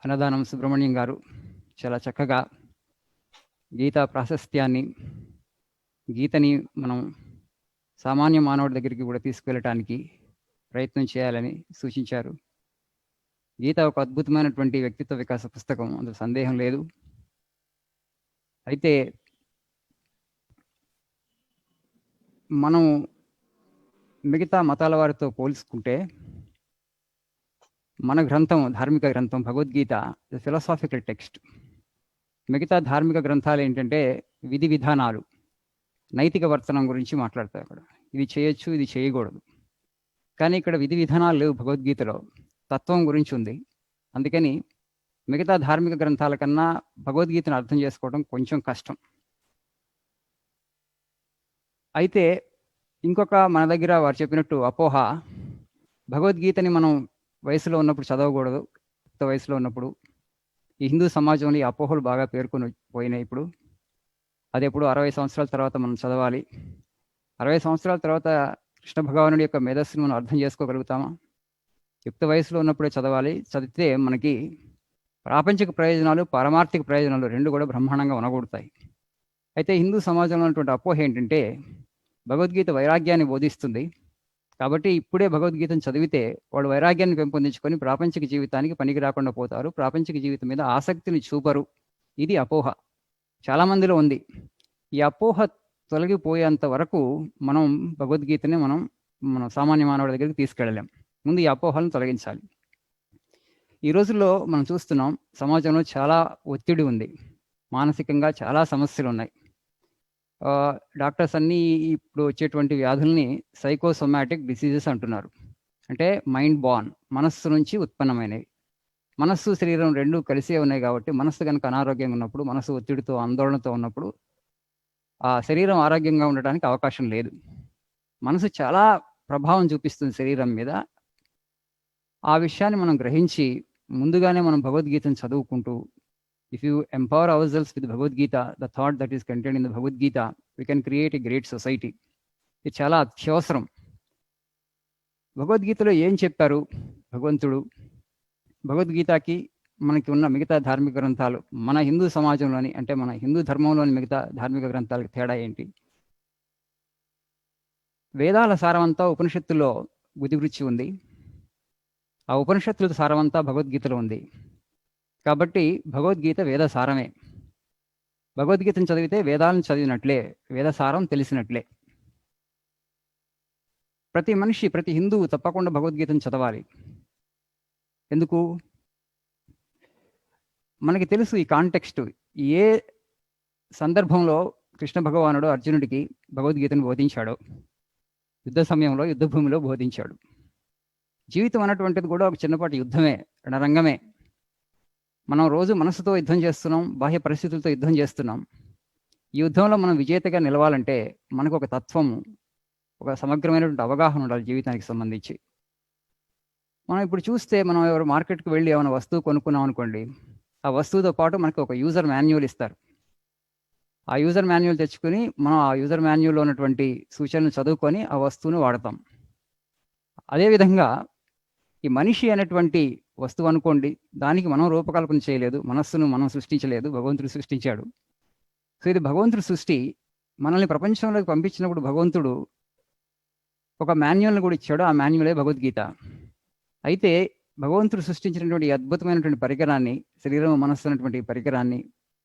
అన్నదానం సుబ్రహ్మణ్యం గారు చాలా చక్కగా గీతా ప్రాశస్త్యాన్ని, గీతని మనం సామాన్య మానవుడి దగ్గరికి కూడా తీసుకెళ్ళటానికి ప్రయత్నం చేయాలని సూచించారు. గీత ఒక అద్భుతమైనటువంటి వ్యక్తిత్వ వికాస పుస్తకం, అందులో సందేహం లేదు. అయితే మనం మిగతా మతాల వారితో పోల్చుకుంటే మన గ్రంథం, ధార్మిక గ్రంథం భగవద్గీత ఫిలాసాఫికల్ టెక్స్ట్. మిగతా ధార్మిక గ్రంథాలు ఏంటంటే విధి విధానాలు, నైతిక వర్తనం గురించి మాట్లాడతారు. అక్కడ ఇది చేయొచ్చు, ఇది చేయకూడదు. కానీ ఇక్కడ విధి విధానాలు లేవు. భగవద్గీతలో తత్వం గురించి ఉంది. అందుకని మిగతా ధార్మిక గ్రంథాల కన్నా భగవద్గీతను అర్థం చేసుకోవడం కొంచెం కష్టం. అయితే ఇంకొక మన దగ్గర వారు చెప్పినట్టు అపోహ, భగవద్గీతని మనం వయసులో ఉన్నప్పుడు చదవకూడదు. కొత్త వయసులో ఉన్నప్పుడు ఈ హిందూ సమాజంలో ఈ అపోహలు బాగా పేర్కొని పోయినాయి. ఇప్పుడు అది ఎప్పుడు 60 సంవత్సరాల తర్వాత మనం చదవాలి. 60 సంవత్సరాల తర్వాత కృష్ణ భగవానుడి యొక్క మేధస్సును మనం అర్థం చేసుకోగలుగుతామా? యుక్త వయసులో ఉన్నప్పుడే చదవాలి. చదివితే మనకి ప్రాపంచిక ప్రయోజనాలు, పారమార్థిక ప్రయోజనాలు రెండు కూడా బ్రహ్మాండంగా ఉనగొడతాయి. అయితే హిందూ సమాజంలో ఉన్నటువంటి అపోహ ఏంటంటే భగవద్గీత వైరాగ్యాన్ని బోధిస్తుంది కాబట్టి ఇప్పుడే భగవద్గీతను చదివితే వాళ్ళు వైరాగ్యాన్ని పెంపొందించుకొని ప్రాపంచిక జీవితానికి పనికి రాకుండా పోతారు, ప్రాపంచిక జీవితం మీద ఆసక్తిని చూపరు. ఇది అపోహ చాలామందిలో ఉంది. ఈ అపోహ తొలగిపోయేంత వరకు మనం భగవద్గీతని మన సామాన్య మానవుడి దగ్గరికి తీసుకెళ్ళలేం. ముందు ఈ అపోహలను తొలగించాలి. ఈ రోజుల్లో మనం చూస్తున్నాం సమాజంలో చాలా ఒత్తిడి ఉంది, మానసికంగా చాలా సమస్యలు ఉన్నాయి. డాక్టర్స్ అన్నీ ఇప్పుడు వచ్చేటువంటి వ్యాధుల్ని సైకోసొమాటిక్ డిసీజెస్ అంటున్నారు. అంటే మైండ్ బార్న్, మనస్సు నుంచి ఉత్పన్నమైనవి. మనస్సు శరీరం రెండు కలిసే ఉన్నాయి కాబట్టి మనస్సు కనుక అనారోగ్యంగా ఉన్నప్పుడు, మనస్సు ఒత్తిడితో ఆందోళనతో ఉన్నప్పుడు ఆ శరీరం ఆరోగ్యంగా ఉండటానికి అవకాశం లేదు. మనసు చాలా ప్రభావం చూపిస్తుంది శరీరం మీద. ఆ విషయాన్ని మనం గ్రహించి ముందుగానే మనం భగవద్గీతను చదువుకుంటూ, if you empower ourselves with Bhagavad Gita, the thought that is contained in the Bhagavad Gita, we can create a great society. ఇది చాలా అత్యవసరం. భగవద్గీతలో ఏం చెప్పారు భగవంతుడు? భగవద్గీతకి మనకి ఉన్న మిగతా ధార్మిక గ్రంథాలు, మన హిందూ సమాజంలోని అంటే మన హిందూ ధర్మంలోని మిగతా ధార్మిక గ్రంథాలకు తేడా ఏంటి? వేదాల సారమంతా ఉపనిషత్తుల్లో గుదివృచ్చి ఉంది. ఆ ఉపనిషత్తుల సారమంతా భగవద్గీతలో ఉంది. కాబట్టి భగవద్గీత వేద సారమే. భగవద్గీతను చదివితే వేదాలను చదివినట్లే, వేద సారం తెలిసినట్లే. ప్రతి మనిషి, ప్రతి హిందువు తప్పకుండా భగవద్గీతను చదవాలి. ఎందుకు? మనకి తెలుసు ఈ కాంటెక్స్ట్. ఏ సందర్భంలో కృష్ణ భగవానుడు అర్జునుడికి భగవద్గీతను బోధించాడో, యుద్ధ సమయంలో యుద్ధభూమిలో బోధించాడు. జీవితం అన్నటువంటిది కూడా ఒక చిన్నపాటి యుద్ధమే, రణరంగమే. మనం రోజు మనసుతో యుద్ధం చేస్తున్నాం, బాహ్య పరిస్థితులతో యుద్ధం చేస్తున్నాం. ఈ యుద్ధంలో మనం విజేతగా నిలవాలంటే మనకు ఒక తత్వము, ఒక సమగ్రమైనటువంటి అవగాహన ఉండాలి జీవితానికి సంబంధించి. మనం ఇప్పుడు చూస్తే మనం ఎవరు మార్కెట్కి వెళ్ళి ఏమైనా వస్తువు కొనుక్కున్నాం అనుకోండి, ఆ వస్తువుతో పాటు మనకు ఒక యూజర్ మాన్యువల్ ఇస్తారు. ఆ యూజర్ మాన్యువల్ తెచ్చుకొని మనం ఆ యూజర్ మాన్యువల్లో ఉన్నటువంటి సూచనలు చదువుకొని ఆ వస్తువును వాడతాం. అదేవిధంగా ఈ మనిషి అనేటువంటి వస్తువు అనుకోండి, దానికి మనం రూపకల్పన చేయలేదు, మనస్సును మనం సృష్టించలేదు, భగవంతుడు సృష్టించాడు. సో ఇది భగవంతుడు సృష్టి. మనల్ని ప్రపంచంలోకి పంపించినప్పుడు భగవంతుడు ఒక మాన్యువల్ని కూడా ఇచ్చాడు. ఆ మాన్యువలే భగవద్గీత. అయితే భగవంతుడు సృష్టించినటువంటి అద్భుతమైనటువంటి పరికరాన్ని, శరీరం మనస్సు అనేటువంటి పరికరాన్ని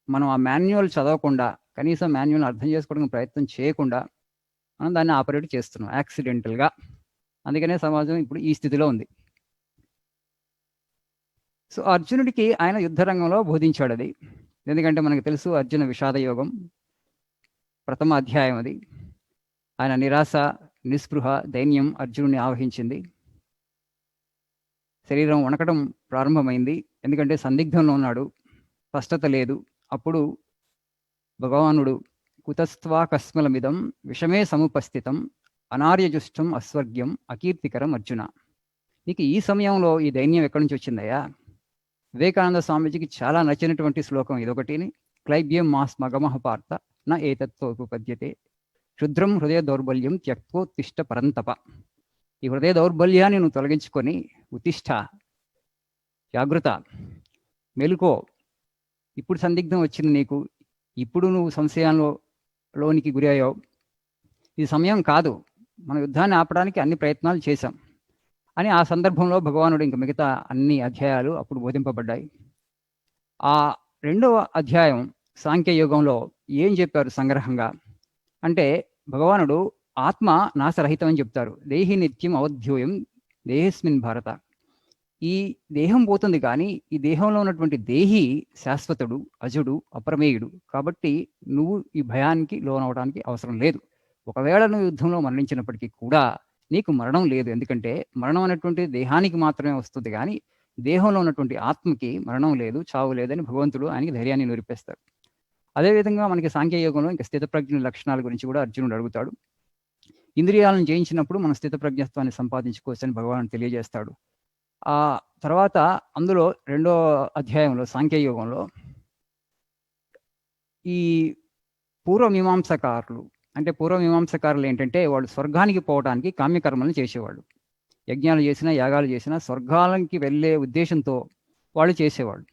మనం ఆ మాన్యువల్ చదవకుండా, కనీసం మాన్యువల్ని అర్థం చేసుకోవడానికి ప్రయత్నం చేయకుండా మనం దాన్ని ఆపరేట్ చేస్తున్నాం యాక్సిడెంటల్గా. అందుకనే సమాజం ఇప్పుడు ఈ స్థితిలో ఉంది. సో అర్జునుడికి ఆయన యుద్ధరంగంలో బోధించాడు అది. ఎందుకంటే మనకు తెలుసు అర్జున విషాద యోగం ప్రథమ అధ్యాయం అది. ఆయన నిరాశ, నిస్పృహ, దైన్యం అర్జునుడిని ఆవహించింది. శరీరం వణకడం ప్రారంభమైంది, ఎందుకంటే సందిగ్ధంలో ఉన్నాడు, స్పష్టత లేదు. అప్పుడు భగవానుడు కుతస్త్వా కస్మలమిదం విషమే సముపస్థితం అనార్యజుష్టం అస్వర్గ్యం అకీర్తికరం అర్జున. నీకు ఈ సమయంలో ఈ దైన్యం ఎక్కడి నుంచి వచ్చిందయ్యా? వివేకానంద స్వామీజీకి చాలా నచ్చినటువంటి శ్లోకం ఇదొకటిని. క్లైబ్యం మాస్ మగమహ పార్థ నా ఏతత్వోపపద్యతే క్షుద్రం హృదయ దౌర్బల్యం త్యక్తోత్తిష్ట పరంతప. ఈ హృదయ దౌర్బల్యాన్ని నువ్వు తొలగించుకొని ఉత్తిష్ట, జాగృత, మెలుకో, ఇప్పుడు సందిగ్ధం వచ్చింది నీకు, ఇప్పుడు నువ్వు సంశయంలోనికి గురి అయ్యావు, ఇది సమయం కాదు, మన యుద్ధాన్ని ఆపడానికి అన్ని ప్రయత్నాలు చేశాం అని ఆ సందర్భంలో భగవానుడు ఇంక మిగతా అన్ని అధ్యాయాలు అప్పుడు బోధింపబడ్డాయి. ఆ రెండవ అధ్యాయం సాంఖ్యయుగంలో ఏం చెప్పారు సంగ్రహంగా అంటే, భగవానుడు ఆత్మ నాశరహితం అని చెప్తారు. దేహి నిత్యం అవధ్యూయం దేహస్మిన్ భారత. ఈ దేహం పోతుంది, కానీ ఈ దేహంలో ఉన్నటువంటి దేహి శాశ్వతుడు, అజుడు, అప్రమేయుడు. కాబట్టి నువ్వు ఈ భయానికి లోనవడానికి అవసరం లేదు. ఒకవేళ నువ్వు యుద్ధంలో మరణించినప్పటికీ కూడా నీకు మరణం లేదు. ఎందుకంటే మరణం అనేటువంటి దేహానికి మాత్రమే వస్తుంది, కానీ దేహంలో ఉన్నటువంటి ఆత్మకి మరణం లేదు, చావు లేదని భగవంతుడు ఆయనకి ధైర్యాన్ని నిరూపిస్తాడు. అదేవిధంగా మనకి సాంఖ్యయోగంలో ఇంకా స్థితప్రజ్ఞ లక్షణాల గురించి కూడా అర్జునుడు అడుగుతాడు. ఇంద్రియాలను జయించినప్పుడు మనం స్థితప్రజ్ఞత్వాన్ని సంపాదించుకోవచ్చని భగవాన్ తెలియజేస్తాడు. ఆ తర్వాత అందులో రెండో అధ్యాయంలో సాంఖ్యయోగంలో ఈ పూర్వమీమాంసకారులు ఏంటంటే వాళ్ళు స్వర్గానికి పోవడానికి కామ్యకర్మలను చేసేవాళ్ళు. యజ్ఞాలు చేసినా యాగాలు చేసినా స్వర్గాలకి వెళ్ళే ఉద్దేశంతో వాళ్ళు చేసేవాళ్ళు.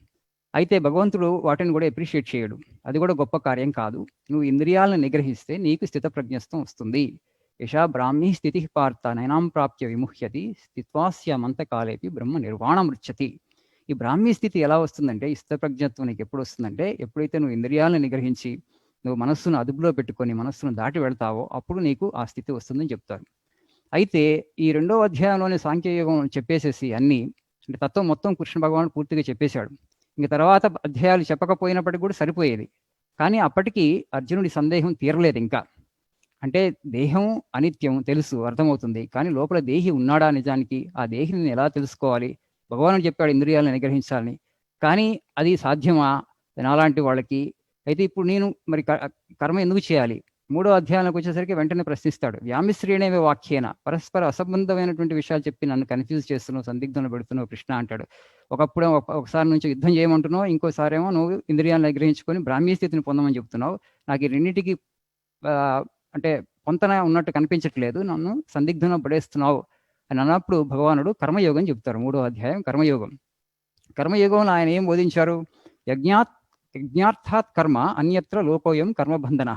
అయితే భగవంతుడు వాటిని కూడా అప్రిషియేట్ చేయడు. అది కూడా గొప్ప కార్యం కాదు. నువ్వు ఇంద్రియాలను నిగ్రహిస్తే నీకు స్థితప్రజ్ఞత్వం వస్తుంది. యశా బ్రాహ్మీ స్థితి పార్థ నైనాం ప్రాప్య విముహ్యతి స్థిత్వాస్యమంతకాలేపి బ్రహ్మ నిర్వాణమృచ్చతి. ఈ బ్రాహ్మీ స్థితి ఎలా వస్తుందంటే, ఈ స్థితప్రజ్ఞత్వం నీకు ఎప్పుడు వస్తుందంటే, ఎప్పుడైతే నువ్వు ఇంద్రియాలను నిగ్రహించి నువ్వు మనస్సును అదుపులో పెట్టుకొని మనస్సును దాటి వెళ్తావో అప్పుడు నీకు ఆ స్థితి వస్తుందని చెప్తారు. అయితే ఈ రెండో అధ్యాయంలోని సాంఖ్యయోగం చెప్పేసేసి అన్ని అంటే తత్వం మొత్తం కృష్ణ భగవానుడు పూర్తిగా చెప్పేశాడు. ఇంక తర్వాత అధ్యాయాలు చెప్పకపోయినప్పటికీ కూడా సరిపోయేది. కానీ అప్పటికి అర్జునుడి సందేహం తీరలేదు ఇంకా. అంటే దేహం అనిత్యం తెలుసు, అర్థమవుతుంది, కానీ లోపల దేహి ఉన్నాడా నిజానికి, ఆ దేహిని ఎలా తెలుసుకోవాలి? భగవానుడు చెప్పాడు ఇంద్రియాలను నిగ్రహించాలని, కానీ అది సాధ్యమా నాలాంటి వాళ్ళకి? అయితే ఇప్పుడు నేను మరి కర్మ ఎందుకు చేయాలి? మూడో అధ్యాయంలోకి వచ్చేసరికి వెంటనే ప్రశ్నిస్తాడు. వ్యామిశ్రేణేవ వాక్యేన, పరస్పర అసంబంధమైనటువంటి విషయాలు చెప్పి నన్ను కన్ఫ్యూజ్ చేస్తున్నావు, సందిగ్ధంలో పెడుతున్నావు కృష్ణ అంటాడు. ఒకప్పుడు ఒకసారి నుంచి యుద్ధం చేయమంటున్నావు, ఇంకోసారి ఏమో నువ్వు ఇంద్రియాలను నిగ్రహించుకొని బ్రాహ్మీ స్థితిని పొందమని చెప్తున్నావు. నాకు ఈ రెండింటికి అంటే పొంతన ఉన్నట్టు కనిపించట్లేదు, నన్ను సందిగ్ధంలో పడేస్తున్నావు అని అన్నప్పుడు భగవానుడు కర్మయోగం చెప్తారు. మూడో అధ్యాయం కర్మయోగం. కర్మయోగంలో ఆయన ఏం బోధించారు? యజ్ఞార్థాత్ కర్మ అన్యత్ర లోకోయం కర్మబంధన.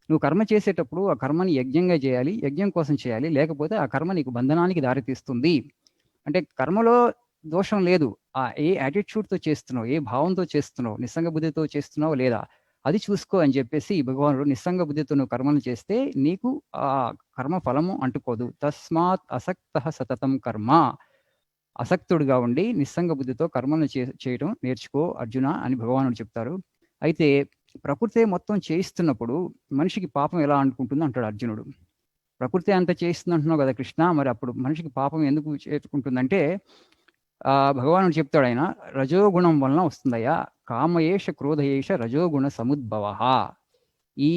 నువ్వు కర్మ చేసేటప్పుడు ఆ కర్మని యజ్ఞంగా చేయాలి, యజ్ఞం కోసం చేయాలి, లేకపోతే ఆ కర్మ నీకు బంధనానికి దారితీస్తుంది. అంటే కర్మలో దోషం లేదు, ఆ ఏ యాటిట్యూడ్తో చేస్తున్నావు, ఏ భావంతో చేస్తున్నావు, నిస్సంగ బుద్ధితో చేస్తున్నావు లేదా అది చూసుకో అని చెప్పేసి భగవానుడు నిస్సంగ బుద్ధితో నువ్వు కర్మలు చేస్తే నీకు ఆ కర్మ ఫలము అంటుకోదు. తస్మాత్ అసక్త సతతం కర్మ. అసక్తుడిగా ఉండి నిస్సంగ బుద్ధితో కర్మలను చేయడం నేర్చుకో అర్జున అని భగవానుడు చెప్తారు. అయితే ప్రకృతి మొత్తం చేయిస్తున్నప్పుడు మనిషికి పాపం ఎలా అనుకుంటుంది అంటాడు అర్జునుడు. ప్రకృతి అంతా చేయిస్తుంది అంటున్నావు కదా కృష్ణ, మరి అప్పుడు మనిషికి పాపం ఎందుకు చేరుకుంటుందంటే భగవానుడు చెప్తాడు ఆయన, రజోగుణం వలన వస్తుందయ్యా. కామయేష క్రోధయేష రజోగుణ సముద్భవ. ఈ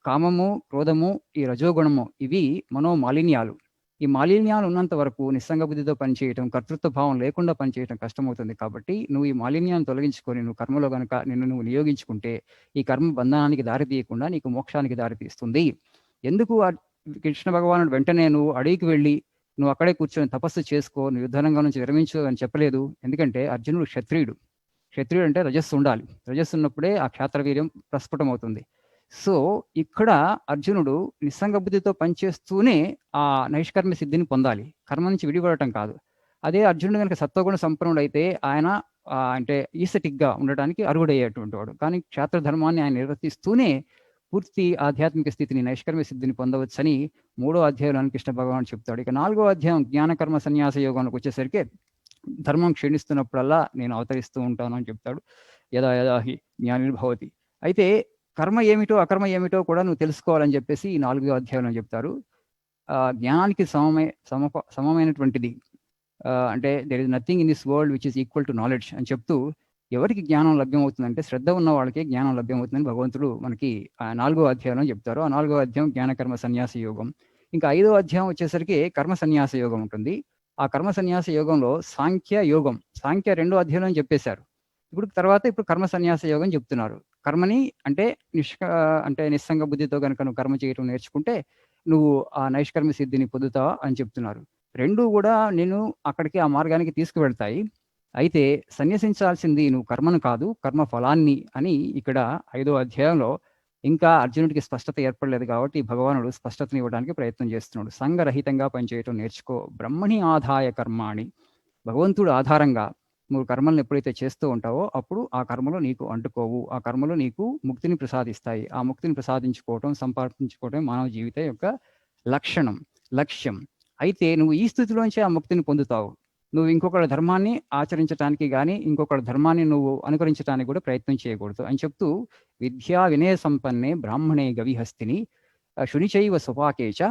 కామము, క్రోధము, ఈ రజోగుణము ఇవి మనోమాలిన్యాలు. ఈ మాలిన్యాలు ఉన్నంత వరకు నిస్సంగ బుద్ధితో పనిచేయటం, కర్తృత్వ భావం లేకుండా పనిచేయటం కష్టమవుతుంది. కాబట్టి నువ్వు ఈ మాలిన్యాన్ని తొలగించుకొని నువ్వు కర్మలో కనుక నిన్ను నువ్వు నియోగించుకుంటే ఈ కర్మ బంధనానికి దారి తీయకుండా నీకు మోక్షానికి దారి తీస్తుంది. ఎందుకు కృష్ణ భగవానుడు వెంటనే నువ్వు అడవికి వెళ్ళి నువ్వు అక్కడే కూర్చొని తపస్సు చేసుకో, నువ్వు యుద్ధరంగం నుంచి విరమించు అని చెప్పలేదు? ఎందుకంటే అర్జునుడు క్షత్రియుడు. క్షత్రియుడు అంటే రజస్సు ఉండాలి. రజస్సు ఉన్నప్పుడే ఆ క్షాత్రవీర్యం ప్రస్ఫుటమవుతుంది. సో ఇక్కడ అర్జునుడు నిస్సంగ బుద్ధితో పనిచేస్తూనే ఆ నైష్కర్మ్య సిద్ధిని పొందాలి, కర్మ నుంచి విడిపడటం కాదు. అదే అర్జునుడు కనుక సత్వగుణ సంపన్నుడు అయితే ఆయన అంటే ఈసటిక్గా ఉండటానికి అర్హుడయ్యేటువంటి వాడు. కానీ క్షాత్రధర్మాన్ని ఆయన నిర్వర్తిస్తూనే పూర్తి ఆధ్యాత్మిక స్థితిని, నైష్కర్మ్య సిద్ధిని పొందవచ్చని మూడో అధ్యాయంలో కృష్ణ భగవాన్ చెప్తాడు. ఇక నాలుగో అధ్యాయం జ్ఞానకర్మ సన్యాస యోగంలోకి వచ్చేసరికి ధర్మం క్షీణిస్తున్నప్పుడల్లా నేను అవతరిస్తూ ఉంటాను అని చెప్తాడు. యదా యదా హి జ్ఞానిర్భవతి. అయితే కర్మ ఏమిటో అకర్మ ఏమిటో కూడా నువ్వు తెలుసుకోవాలని చెప్పేసి ఈ 4వ అధ్యాయంలో చెప్తారు. జ్ఞానానికి సమమైనటువంటిది అంటే there is nothing in this world which is equal to knowledge అని చెప్తూ, ఎవరికి జ్ఞానం లభ్యమవుతుందంటే శ్రద్ధ ఉన్న వాళ్ళకే జ్ఞానం లభ్యమవుతుందని భగవంతుడు మనకి 4వ అధ్యాయంలో చెప్తారు. ఆ 4వ అధ్యాయం జ్ఞానకర్మ సన్యాస యోగం. ఇంకా 5వ అధ్యాయం వచ్చేసరికి కర్మ సన్యాస యోగం ఉంటుంది. ఆ కర్మ సన్యాస యోగంలో సాంఖ్య యోగం, సాంఖ్య 2వ అధ్యాయంలో చెప్పేశారు. ఇప్పుడు కర్మ సన్యాస యోగం చెప్తున్నారు. కర్మని అంటే నిస్సంగ బుద్ధితో కనుక నువ్వు కర్మ చేయటం నేర్చుకుంటే నువ్వు ఆ నైష్కర్మ సిద్ధిని పొందుతావా అని చెప్తున్నారు. రెండు కూడా నేను అక్కడికి ఆ మార్గానికి తీసుకువెళ్తాయి. అయితే సన్యసించాల్సింది నువ్వు కర్మను కాదు, కర్మ ఫలాన్ని అని ఇక్కడ 5వ అధ్యాయంలో ఇంకా అర్జునుడికి స్పష్టత ఏర్పడలేదు కాబట్టి భగవానుడు స్పష్టతనివ్వడానికి ప్రయత్నం చేస్తున్నాడు. సంఘరహితంగా పనిచేయటం నేర్చుకో. బ్రహ్మణి ఆదాయ కర్మాణి. భగవంతుడు ఆధారంగా నువ్వు కర్మలను ఎప్పుడైతే చేస్తూ ఉంటావో అప్పుడు ఆ కర్మలు నీకు అంటుకోవు. ఆ కర్మలు నీకు ముక్తిని ప్రసాదిస్తాయి. ఆ ముక్తిని ప్రసాదించుకోవటం, సంపాదించుకోవటం మానవ జీవితం యొక్క లక్షణం, లక్ష్యం. అయితే నువ్వు ఈ స్థితిలోంచే ఆ ముక్తిని పొందుతావు. నువ్వు ఇంకొకరి ధర్మాన్ని ఆచరించటానికి గాని, ఇంకొకరి ధర్మాన్ని నువ్వు అనుకరించటానికి కూడా ప్రయత్నం చేయకూడదు అని చెప్తూ విద్యా వినయ సంపన్నే బ్రాహ్మణే గవిహస్తిని శునిచైవ సుపాకేచ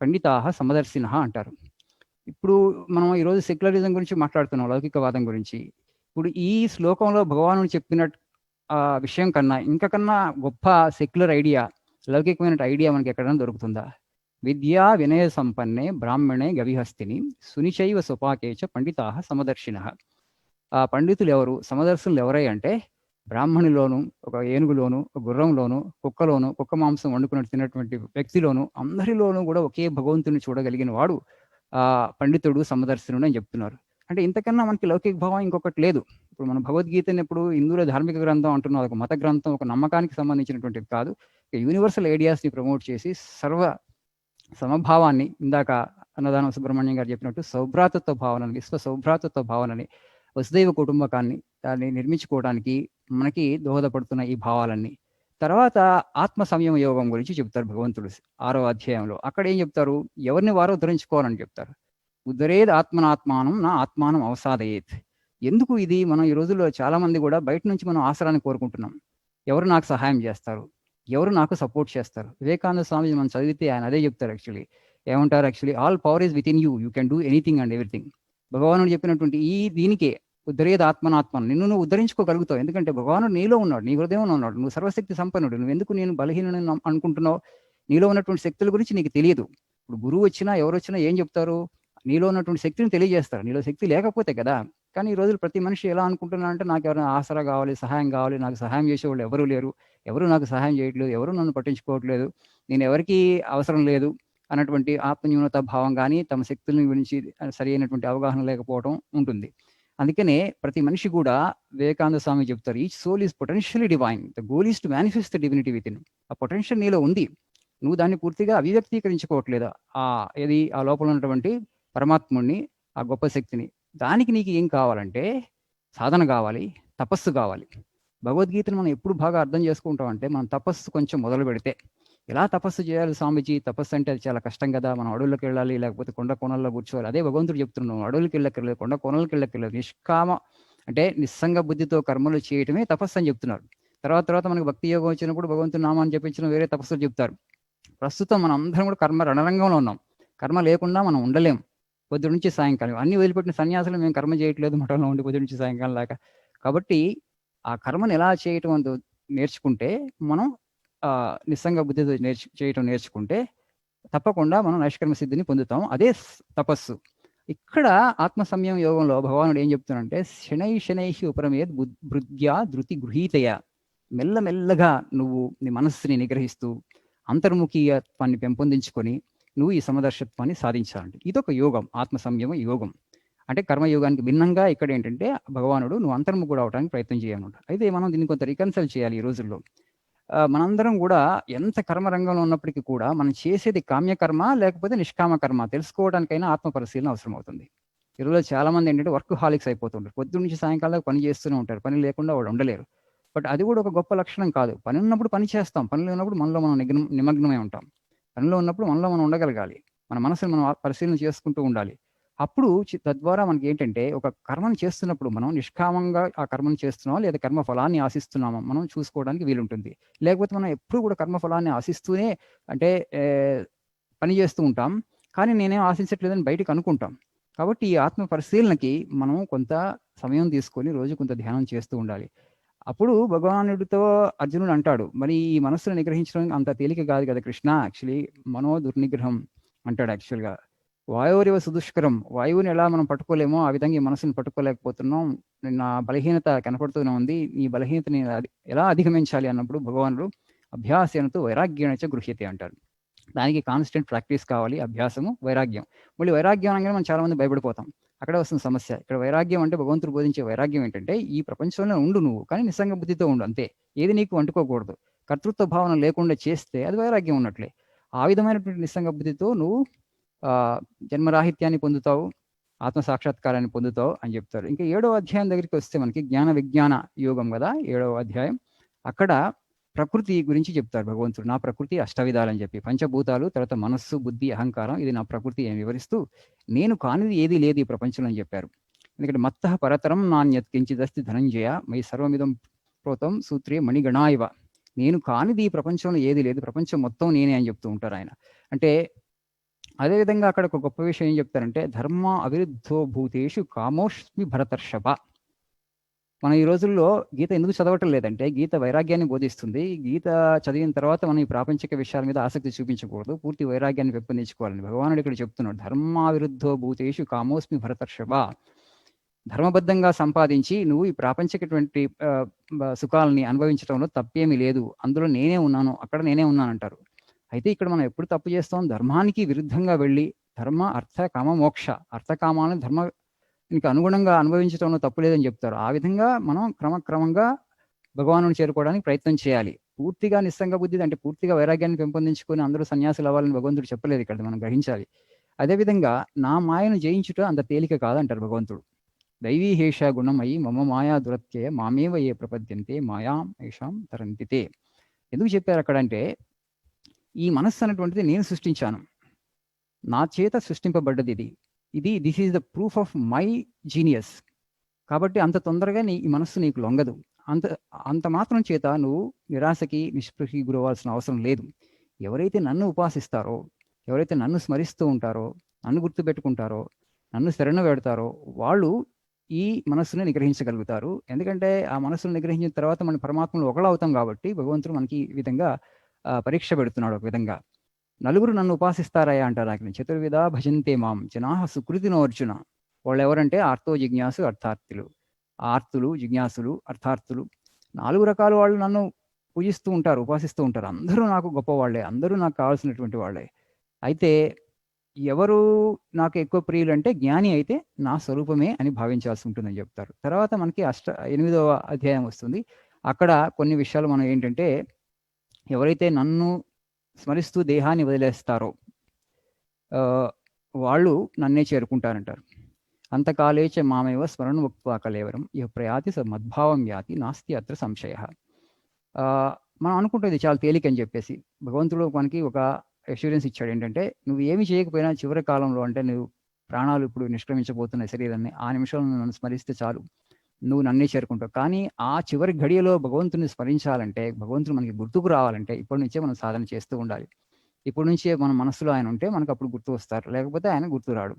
పండితాహ సమదర్శినః అంటారు. ఇప్పుడు మనం ఈరోజు సెక్యులరిజం గురించి మాట్లాడుతున్నాం, లౌకికవాదం గురించి. ఇప్పుడు ఈ శ్లోకంలో భగవానుడు చెప్పిన విషయం కన్నా ఇంకకన్నా గొప్ప సెక్యులర్ ఐడియా, లౌకికమైన ఐడియా మనకి ఎక్కడైనా దొరుకుతుందా? విద్యా వినయ సంపన్నే బ్రాహ్మణే గవిహస్తిని సునిచైవ సుపాకేచ పండితాహ సమదర్శినః. ఆ పండితులు ఎవరు, సమదర్శులు ఎవరై అంటే బ్రాహ్మణిలోను, ఒక ఏనుగులోను, ఒక గుర్రంలోను, కుక్కలోను, కుక్క మాంసం వండుకుని తిన్నటువంటి వ్యక్తిలోను, అందరిలోనూ కూడా ఒకే భగవంతుని చూడగలిగిన వాడు ఆ పండితుడు, సమదర్శనుడు అని చెప్తున్నారు. అంటే ఇంతకన్నా మనకి లౌకిక భావం ఇంకొకటి లేదు. ఇప్పుడు మనం భగవద్గీతని ఎప్పుడు హిందువుల ధార్మిక గ్రంథం అంటున్నాం, ఒక మత గ్రంథం, ఒక నమ్మకానికి సంబంధించినటువంటిది కాదు. యూనివర్సల్ ఐడియాస్ని ప్రమోట్ చేసి సర్వ సమభావాన్ని, ఇందాక అన్నదానం సుబ్రహ్మణ్యం గారు చెప్పినట్టు సౌభ్రాతత్వ భావనని, విశ్వ సౌభ్రాతత్వ భావనని, వసుదైవ కుటుంబకాన్ని దాన్ని నిర్మించుకోవడానికి మనకి దోహదపడుతున్న ఈ భావాలన్నీ. తర్వాత ఆత్మ సంయమ యోగం గురించి చెప్తారు భగవంతుడు 6వ అధ్యాయంలో. అక్కడ ఏం చెప్తారు? ఎవరిని వారో ఉద్ధరించుకోవాలని చెప్తారు. ఉద్ధరేద్ ఆత్మనాత్మానం నా ఆత్మానం అవసాదయేత్. ఎందుకు ఇది? మనం ఈ రోజుల్లో చాలా మంది కూడా బయట నుంచి మనం ఆసరాన్ని కోరుకుంటున్నాం. ఎవరు నాకు సహాయం చేస్తారు, ఎవరు నాకు సపోర్ట్ చేస్తారు? వివేకానంద స్వామి మనం చదివితే ఆయన అదే చెప్తారు. యాక్చువల్లీ ఏమంటారు? Actually all power is with in you, you can do anything and everything. భగవానుడు చెప్పినటువంటి ఈ దీనికే ఉద్ధరేది ఆత్మనాత్మను, నిన్ను నువ్వు ఉద్ధరించుకోగలుగుతావు. ఎందుకంటే భగవానుడు నీలో ఉన్నాడు, నీ హృదయంలో ఉన్నాడు. నువ్వు సర్వశక్తి సంపన్నుడు. నువ్వు ఎందుకు నేను బలహీనని అనుకుంటున్నావు? నీలో ఉన్నటువంటి శక్తుల గురించి నీకు తెలియదు. ఇప్పుడు గురువు వచ్చినా ఎవరు వచ్చినా ఏం చెప్తారు? నీలో ఉన్నటువంటి శక్తిని తెలియజేస్తారు. నీలో శక్తి లేకపోతే కదా. కానీ ఈ రోజులు ప్రతి మనిషి ఎలా అనుకుంటున్నారంటే నాకు ఎవరైనా ఆసరా కావాలి, సహాయం కావాలి, నాకు సహాయం చేసేవాళ్ళు ఎవరూ లేరు, ఎవరు నాకు సహాయం చేయట్లేదు, ఎవరు నన్ను పట్టించుకోవట్లేదు, నేను ఎవరికీ అవసరం లేదు అన్నటువంటి ఆత్మన్యూనత భావం కానీ, తమ శక్తుల గురించి సరి అయినటువంటి అవగాహన లేకపోవడం ఉంటుంది. అందుకనే ప్రతి మనిషి కూడా వివేకానంద స్వామి చెప్తారు, each soul is potentially divine, the goal is to manifest the divinity within. ఆ పొటెన్షియల్ నీలో ఉంది, నువ్వు దాన్ని పూర్తిగా అభివ్యక్తీకరించుకోవట్లేదు. ఆ లోపల ఉన్నటువంటి పరమాత్ముడిని, ఆ గొప్ప శక్తిని. దానికి నీకు ఏం కావాలంటే సాధన కావాలి, తపస్సు కావాలి. భగవద్గీతను మనం ఎప్పుడు బాగా అర్థం చేసుకుంటాం అంటే మనం తపస్సు కొంచెం మొదలు పెడితే. ఎలా తపస్సు చేయాలి స్వామీజీ? తపస్సు అంటే అది చాలా కష్టం కదా, మనం అడవుల్లోకి వెళ్ళాలి, లేకపోతే కొండ కోణల్లో కూర్చోవాలి. అదే భగవంతుడు చెప్తున్నాం, అడవులకి వెళ్ళక్కర్లేదు, కొండ కోణాలకు వెళ్ళక్కర్లేదు. నిష్కామ అంటే నిస్సంగ బుద్ధితో కర్మలు చేయటమే తపస్సు అని చెప్తున్నారు. తర్వాత తర్వాత మనకు భక్తి యోగం వచ్చినప్పుడు భగవంతుడు నామాన్ని చెప్పించడం వేరే తపస్సులు చెప్తారు. ప్రస్తుతం మనం అందరం కూడా కర్మ రణరంగంలో ఉన్నాం. కర్మ లేకుండా మనం ఉండలేం. పొద్దు నుంచి సాయంకాలం అన్ని వదిలిపెట్టిన సన్యాసులు మేము కర్మ చేయట్లేదు మఠంలో ఉండి పొద్దు నుంచి సాయంకాలం దాకా. కాబట్టి ఆ కర్మను ఎలా చేయటం అందు నేర్చుకుంటే మనం నిస్సంగ బుద్ధితో చేయటం నేర్చుకుంటే తప్పకుండా మనం నైష్కర్మ సిద్ధిని పొందుతాం. అదే తపస్సు. ఇక్కడ ఆత్మ సంయమ యోగంలో భగవానుడు ఏం చెప్తున్నాడంటే శనై శనై ఉపరమేద్ బుద్ధ్యా ధృతి గృహీతయ. మెల్లమెల్లగా నువ్వు నీ మనస్సుని నిగ్రహిస్తూ అంతర్ముఖీయత్వాన్ని పెంపొందించుకొని నువ్వు ఈ సమదర్శత్వాన్ని సాధించాలంటే ఇదొక యోగం, ఆత్మ సంయమ యోగం. అంటే కర్మయోగానికి భిన్నంగా ఇక్కడ ఏంటంటే భగవానుడు నువ్వు అంతర్ముఖుడు అవడానికి ప్రయత్నం చేయమన్నమాట. అయితే మనం దీన్ని కొంత రికన్సల్ చేయాలి ఈ రోజుల్లో. మనందరం కూడా ఎంత కర్మరంగంలో ఉన్నప్పటికీ కూడా మనం చేసేది కామ్యకర్మ లేకపోతే నిష్కామ కర్మ తెలుసుకోవడానికైనా ఆత్మ పరిశీలన అవసరం అవుతుంది. ఈరోజు చాలా మంది ఏంటంటే వర్క్ హాలిక్స్ అయిపోతుంటారు. పొద్దు నుంచి సాయంకాలం పని చేస్తూనే ఉంటారు. పని లేకుండా వాళ్ళు ఉండలేరు. బట్ అది కూడా ఒక గొప్ప లక్షణం కాదు. పని ఉన్నప్పుడు పని చేస్తాం, పని లేనప్పుడు మనలో మనం నిమగ్నమై ఉంటాం. పనిలో ఉన్నప్పుడు మనలో మనం ఉండగలగాలి, మన మనసుని మనం పరిశీలన చేసుకుంటూ ఉండాలి. అప్పుడు తద్వారా మనకి ఏంటంటే ఒక కర్మను చేస్తున్నప్పుడు మనం నిష్కామంగా ఆ కర్మను చేస్తున్నామా లేదా కర్మ ఫలాన్ని ఆశిస్తున్నామా మనం చూసుకోవడానికి వీలుంటుంది. లేకపోతే మనం ఎప్పుడు కూడా కర్మ ఫలాన్ని ఆశిస్తూనే అంటే పని చేస్తూ ఉంటాం, కానీ నేనేం ఆశించట్లేదని బయటకు అనుకుంటాం. కాబట్టి ఈ ఆత్మ పరిశీలనకి మనం కొంత సమయం తీసుకొని రోజు కొంత ధ్యానం చేస్తూ ఉండాలి. అప్పుడు భగవానుడితో అర్జునుడు అంటాడు, మరి ఈ మనస్సును నిగ్రహించడం అంత తేలిక కాదు కదా కృష్ణ, యాక్చువల్లీ మనో దుర్నిగ్రహం అంటాడు. యాక్చువల్గా వాయువురివ సుదుష్కరం, వాయువుని ఎలా మనం పట్టుకోలేమో ఆ విధంగా ఈ మనసుని పట్టుకోలేకపోతున్నాం, నా బలహీనత కనపడుతూనే ఉంది, ఈ బలహీనతని ఎలా అధిగమించాలి అన్నప్పుడు భగవానుడు అభ్యాసేనతో వైరాగ్యణచ గృహ్యతే అంటారు. దానికి కాన్స్టెంట్ ప్రాక్టీస్ కావాలి, అభ్యాసము, వైరాగ్యం. మళ్ళీ వైరాగ్యం అనగానే మనం చాలా మంది భయపడిపోతాం. అక్కడే వస్తుంది సమస్య. ఇక్కడ వైరాగ్యం అంటే భగవంతుడు బోధించే వైరాగ్యం ఏంటంటే, ఈ ప్రపంచంలో ఉండు నువ్వు, కానీ నిస్సంగ బుద్ధితో ఉండు అంతే. ఏది నీకు అంటుకోకూడదు. కర్తృత్వ భావన లేకుండా చేస్తే అది వైరాగ్యం ఉన్నట్లే. ఆ విధమైనటువంటి నిస్సంగ బుద్ధితో నువ్వు జన్మరాహిత్యాన్ని పొందుతావు, ఆత్మ సాక్షాత్కారాన్ని పొందుతావు అని చెప్తారు. ఇంకా 7వ అధ్యాయం దగ్గరికి వస్తే మనకి జ్ఞాన విజ్ఞాన యోగం కదా 7వ అధ్యాయం. అక్కడ ప్రకృతి గురించి చెప్తారు భగవంతుడు. నా ప్రకృతి అష్టవిధాలని చెప్పి, పంచభూతాలు, తర్వాత మనస్సు, బుద్ధి, అహంకారం, ఇది నా ప్రకృతి అని వివరిస్తూ, నేను కానిది ఏదీ లేదు ఈ ప్రపంచంలో అని చెప్పారు. ఎందుకంటే మత్తః పరతరం నాణ్యత్ కించిదస్తి ధనంజయ మయి సర్వమిదం ప్రోతం సూత్రే మణిగణా ఇవ. నేను కానిది ఈ ప్రపంచంలో ఏది లేదు, ప్రపంచం మొత్తం నేనే అని చెప్తూ ఉంటారు ఆయన. అంటే అదేవిధంగా అక్కడ ఒక గొప్ప విషయం ఏం చెప్తారంటే, ధర్మ అవిరుద్ధో భూతేషు కామోష్మి భరతర్షభ. మనం ఈ రోజుల్లో గీత ఎందుకు చదవటం లేదంటే, గీత వైరాగ్యాన్ని బోధిస్తుంది. గీత చదివిన తర్వాత మనం ఈ ప్రాపంచిక విషయాల మీద ఆసక్తి చూపించకూడదు, పూర్తి వైరాగ్యాన్ని పెంపొందించుకోవాలని భగవానుడు ఇక్కడ చెప్తున్నాడు. ధర్మావిరుద్ధో భూతేషు కామోస్మి భరతర్షభ. ధర్మబద్ధంగా సంపాదించి నువ్వు ఈ ప్రాపంచికటువంటి సుఖాలని అనుభవించడంలో తప్పేమీ లేదు, అందులో నేనే ఉన్నాను, అక్కడ నేనే ఉన్నానంటారు. అయితే ఇక్కడ మనం ఎప్పుడు తప్పు చేస్తాం, ధర్మానికి విరుద్ధంగా వెళ్ళి ధర్మ అర్థ కామ మోక్ష, అర్థకామాలను ధర్మానికి అనుగుణంగా అనుభవించడంలో తప్పు లేదని చెప్తారు. ఆ విధంగా మనం క్రమక్రమంగా భగవానుని చేరుకోవడానికి ప్రయత్నం చేయాలి. పూర్తిగా నిస్సంగ బుద్ధి అంటే పూర్తిగా వైరాగ్యాన్ని పెంపొందించుకొని అందరూ సన్యాసులు అవ్వాలని భగవంతుడు చెప్పలేదు, ఇక్కడ మనం గ్రహించాలి. అదేవిధంగా నా మాయను జయించుట అంత తేలిక కాదంటారు భగవంతుడు. దైవీ హేష గుణమయి మమ మాయా దురత్యయ మామేవ ఏ ప్రపద్యంతే మాయాం ఏషాం తరంతితే. ఎందుకు చెప్పారు అక్కడంటే, ఈ మనస్సు అనేటువంటిది నేను సృష్టించాను, నా చేత సృష్టింపబడ్డది ఇది this is the proof of my genius. కాబట్టి అంత తొందరగా ఈ మనస్సు నీకు లొంగదు. అంత మాత్రం చేత నువ్వు నిరాశకి నిస్పృహకి గురవాల్సిన అవసరం లేదు. ఎవరైతే నన్ను ఉపాసిస్తారో, ఎవరైతే నన్ను స్మరిస్తూ ఉంటారో, నన్ను గుర్తుపెట్టుకుంటారో, నన్ను శరణ పెడతారో, వాళ్ళు ఈ మనస్సుని నిగ్రహించగలుగుతారు. ఎందుకంటే ఆ మనస్సును నిగ్రహించిన తర్వాత మనం పరమాత్మలో ఒకళ్ళవుతాం కాబట్టి భగవంతుడు మనకి ఈ విధంగా పరీక్ష పెడుతున్నాడు. ఒక విధంగా నలుగురు నన్ను ఉపాసిస్తారయ్యా అంటారు ఆయన. చతుర్విధ భజంతే మాం జనాః సుకృతినో అర్జున. వాళ్ళు ఎవరంటే ఆర్తో జిజ్ఞాసు అర్థార్థులు. ఆర్తులు, జిజ్ఞాసులు, అర్థార్థులు, 4 రకాల వాళ్ళు నన్ను పూజిస్తూ ఉంటారు, ఉపాసిస్తూ ఉంటారు. అందరూ నాకు గొప్పవాళ్లే, అందరూ నాకు కావాల్సినటువంటి వాళ్ళే. అయితే ఎవరు నాకు ఎక్కువ ప్రియులు అంటే, జ్ఞాని అయితే నా స్వరూపమే అని భావించాల్సి ఉంటుందని చెప్తారు. తర్వాత మనకి 8వ అధ్యాయం వస్తుంది. అక్కడ కొన్ని విషయాలు మనం ఏంటంటే, ఎవరైతే నన్ను స్మరిస్తూ దేహాన్ని వదిలేస్తారో వాళ్ళు నన్నే చేరుకుంటారంటారు. అంతకాలేచ మామేవ స్మరణ ఉక్త్వా కలేవరం ఇహ ప్రయాతి స మద్భావం యాతి నాస్తి అత్ర సంశయ. మనం అనుకుంటుంది చాలా తేలిక అని చెప్పేసి, భగవంతుడు మనకి ఒక అష్యూరెన్స్ ఇచ్చాడు. ఏంటంటే, నువ్వు ఏమి చేయకపోయినా చివరి కాలంలో, అంటే నువ్వు ప్రాణాలు ఇప్పుడు నిష్క్రమించబోతున్న శరీరాన్ని, ఆ నిమిషంలో నన్ను స్మరిస్తే చాలు, నువ్వు నన్నే చేరుకుంటావు. కానీ ఆ చివరి ఘడియలో భగవంతుని స్మరించాలంటే, భగవంతుడు మనకి గుర్తుకు రావాలంటే ఇప్పటి నుంచే మనం సాధన చేస్తూ ఉండాలి. ఇప్పటి నుంచే మన మనస్సులో ఆయన ఉంటే మనకు అప్పుడు గుర్తు వస్తారు, లేకపోతే ఆయన గుర్తు రాడు.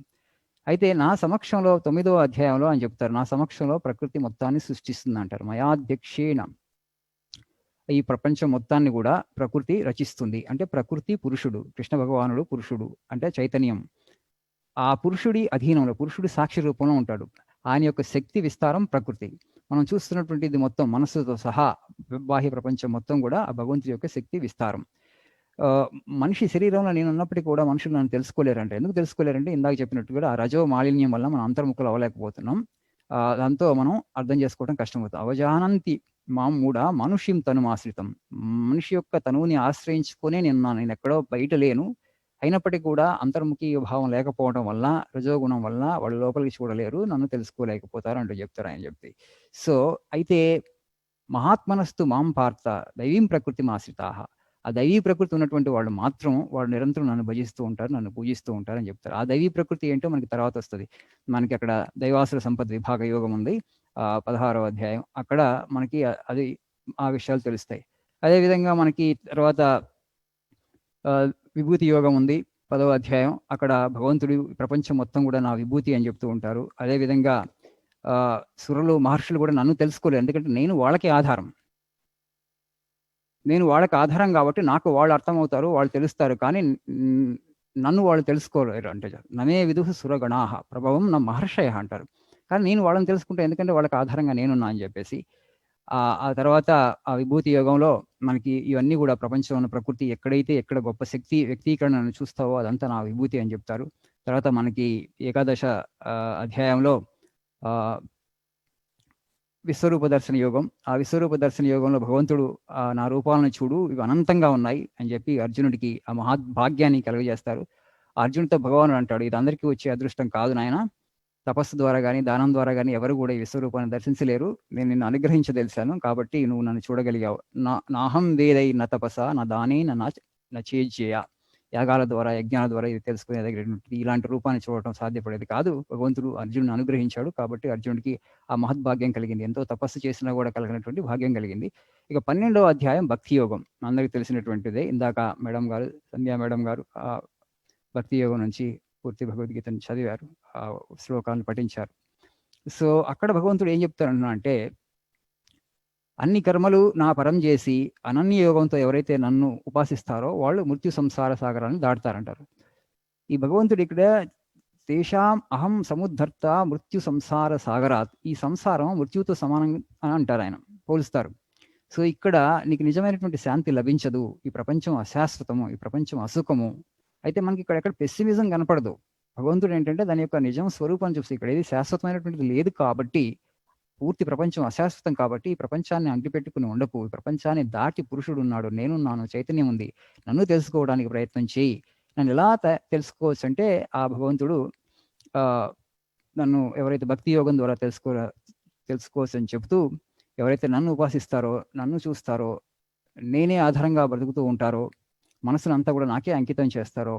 అయితే నా సమక్షంలో 9వ అధ్యాయంలో ఆయన చెప్తారు, నా సమక్షంలో ప్రకృతి మొత్తాన్ని సృష్టిస్తుంది అంటారు. మయాధ్యక్షేణ ఈ ప్రపంచం మొత్తాన్ని కూడా ప్రకృతి రచిస్తుంది. అంటే ప్రకృతి పురుషుడు, కృష్ణ భగవానుడు పురుషుడు అంటే చైతన్యం. ఆ పురుషుడి అధీనంలో, పురుషుడి సాక్షి రూపంలో ఉంటాడు. ఆయన యొక్క శక్తి విస్తారం ప్రకృతి. మనం చూస్తున్నటువంటి ఇది మొత్తం మనస్సుతో సహా బాహ్య ప్రపంచం మొత్తం కూడా ఆ భగవంతుడి యొక్క శక్తి విస్తారం. మనిషి శరీరంలో నేను ఉన్నప్పటికీ కూడా మనుషులు నన్ను తెలుసుకోలేరంటే, ఎందుకు తెలుసుకోలేరంటే ఇందాక చెప్పినట్టుగా ఆ రజో మాలిన్యం వల్ల మనం అంతర్ముఖులు అవ్వలేకపోతున్నాం. దాంతో మనం అర్థం చేసుకోవడం కష్టమవుతుంది. అవజానంతి మాం మూఢ మనుష్యం తనుమాశ్రితం. మనిషి యొక్క తనువుని ఆశ్రయించుకునే నేను ఎక్కడో బయట లేను. అయినప్పటికీ కూడా అంతర్ముఖి భావం లేకపోవడం వల్ల, రజోగుణం వల్ల వాళ్ళు లోపలికి చూడలేరు, నన్ను తెలుసుకోలేకపోతారు అంటూ చెప్తారు ఆయన చెప్తే. సో అయితే మహాత్మనస్తు మాం పార్థ దైవీం ప్రకృతి ఆశ్రితాః. ఆ దైవీ ప్రకృతి ఉన్నటువంటి వాళ్ళు మాత్రం వాళ్ళు నిరంతరం నన్ను భజిస్తూ ఉంటారు, నన్ను పూజిస్తూ ఉంటారు అని చెప్తారు. ఆ దైవీ ప్రకృతి ఏంటో మనకి తర్వాత వస్తుంది. మనకి అక్కడ దైవాసుర సంపద్ విభాగ యోగం ఉంది, 16వ అధ్యాయం. అక్కడ మనకి అది ఆ విషయాలు తెలుస్తాయి. అదేవిధంగా మనకి తర్వాత విభూతి యోగం ఉంది, 10వ అధ్యాయం. అక్కడ భగవంతుడు ప్రపంచం మొత్తం కూడా నా విభూతి అని చెప్తూ ఉంటారు. అదేవిధంగా సురులు మహర్షులు కూడా నన్ను తెలుసుకోలేరు, ఎందుకంటే నేను వాళ్ళకి ఆధారం. నేను వాళ్ళకి ఆధారం కాబట్టి నాకు వాళ్ళు అర్థమవుతారు, వాళ్ళు తెలుస్తారు. కానీ నన్ను వాళ్ళు తెలుసుకోలేరు. అంటే నమే విదుః సురగణాః ప్రభవం నా మహర్షయ అంటారు. కానీ నేను వాళ్ళని తెలుసుకుంటే, ఎందుకంటే వాళ్ళకి ఆధారంగా నేనున్నా అని చెప్పేసి. ఆ తర్వాత ఆ విభూతి యోగంలో మనకి ఇవన్నీ కూడా ప్రపంచంలో ఉన్న ప్రకృతి ఎక్కడ గొప్ప శక్తి వ్యక్తీకరణను చూస్తావో అదంతా నా విభూతి అని చెప్తారు. తర్వాత మనకి ఏకాదశ అధ్యాయంలో విశ్వరూప దర్శన యోగం. ఆ విశ్వరూప దర్శన యోగంలో భగవంతుడు నా రూపాలను చూడు, ఇవి అనంతంగా ఉన్నాయి అని చెప్పి అర్జునుడికి ఆ మహాభాగ్యాన్ని కలుగజేస్తారు. అర్జునుడితో భగవానుడు అంటాడు, ఇది అందరికీ వచ్చే అదృష్టం కాదు నాయన. తపస్సు ద్వారా కానీ దానం ద్వారా కానీ ఎవరు కూడా ఈ విశ్వరూపాన్ని దర్శించలేరు. నేను నిన్ను అనుగ్రహించదలిశాను కాబట్టి నువ్వు నన్ను చూడగలిగావు. నాహం వేదై న తపస నా దానే నచేజ్యయ. యాగాల ద్వారా యజ్ఞాల ద్వారా ఇది తెలుసుకునేదగినటువంటి ఇలాంటి రూపాన్ని చూడటం సాధ్యపడేది కాదు. భగవంతుడు అర్జునుడిని అనుగ్రహించాడు కాబట్టి అర్జునుడికి ఆ మహద్భాగ్యం కలిగింది. ఎంతో తపస్సు చేసినా కూడా కలిగినటువంటి భాగ్యం కలిగింది. ఇక 12వ అధ్యాయం భక్తి యోగం అందరికి తెలిసినటువంటిదే. ఇందాక మేడం గారు, సంధ్యా మేడం గారు భక్తి యోగం నుంచి పూర్తి భగవద్గీతను చదివారు, ఆ శ్లోకాలను పఠించారు. సో అక్కడ భగవంతుడు ఏం చెప్తారన్నా అంటే, అన్ని కర్మలు నా పరం చేసి అనన్య యోగంతో ఎవరైతే నన్ను ఉపాసిస్తారో వాళ్ళు మృత్యు సంసార సాగరాన్ని దాటుతారంటారు. ఈ భగవంతుడు ఇక్కడ తేషాం అహం సముద్ధర్త మృత్యు సంసార సాగరాత్, ఈ సంసారం మృత్యువుతో సమానం అని అంటారు ఆయన, పోలుస్తారు. సో ఇక్కడ నీకు నిజమైనటువంటి శాంతి లభించదు, ఈ ప్రపంచం అశాశ్వతము, ఈ ప్రపంచం అసుఖము. అయితే మనకి ఇక్కడ ఎక్కడ పెస్సిమిజం కనపడదు. భగవంతుడు ఏంటంటే దాని యొక్క నిజం స్వరూపాన్ని చూసి, ఇక్కడ ఏది శాశ్వతమైనటువంటిది లేదు కాబట్టి, పూర్తి ప్రపంచం అశాశ్వతం కాబట్టి ఈ ప్రపంచాన్ని అంటిపెట్టుకుని ఉండకు, ఈ ప్రపంచాన్ని దాటి పురుషుడు ఉన్నాడు, నేనున్నాను, చైతన్యం ఉంది, నన్ను తెలుసుకోవడానికి ప్రయత్నం చేయి. నన్ను ఎలా తెలుసుకోవచ్చు అంటే ఆ భగవంతుడు నన్ను ఎవరైతే భక్తి యోగం ద్వారా తెలుసుకోవచ్చు అని చెబుతూ, ఎవరైతే నన్ను ఉపాసిస్తారో, నన్ను చూస్తారో, నేనే ఆధారంగా బ్రతుకుతూ ఉంటారో, మనసును అంతా కూడా నాకే అంకితం చేస్తారో,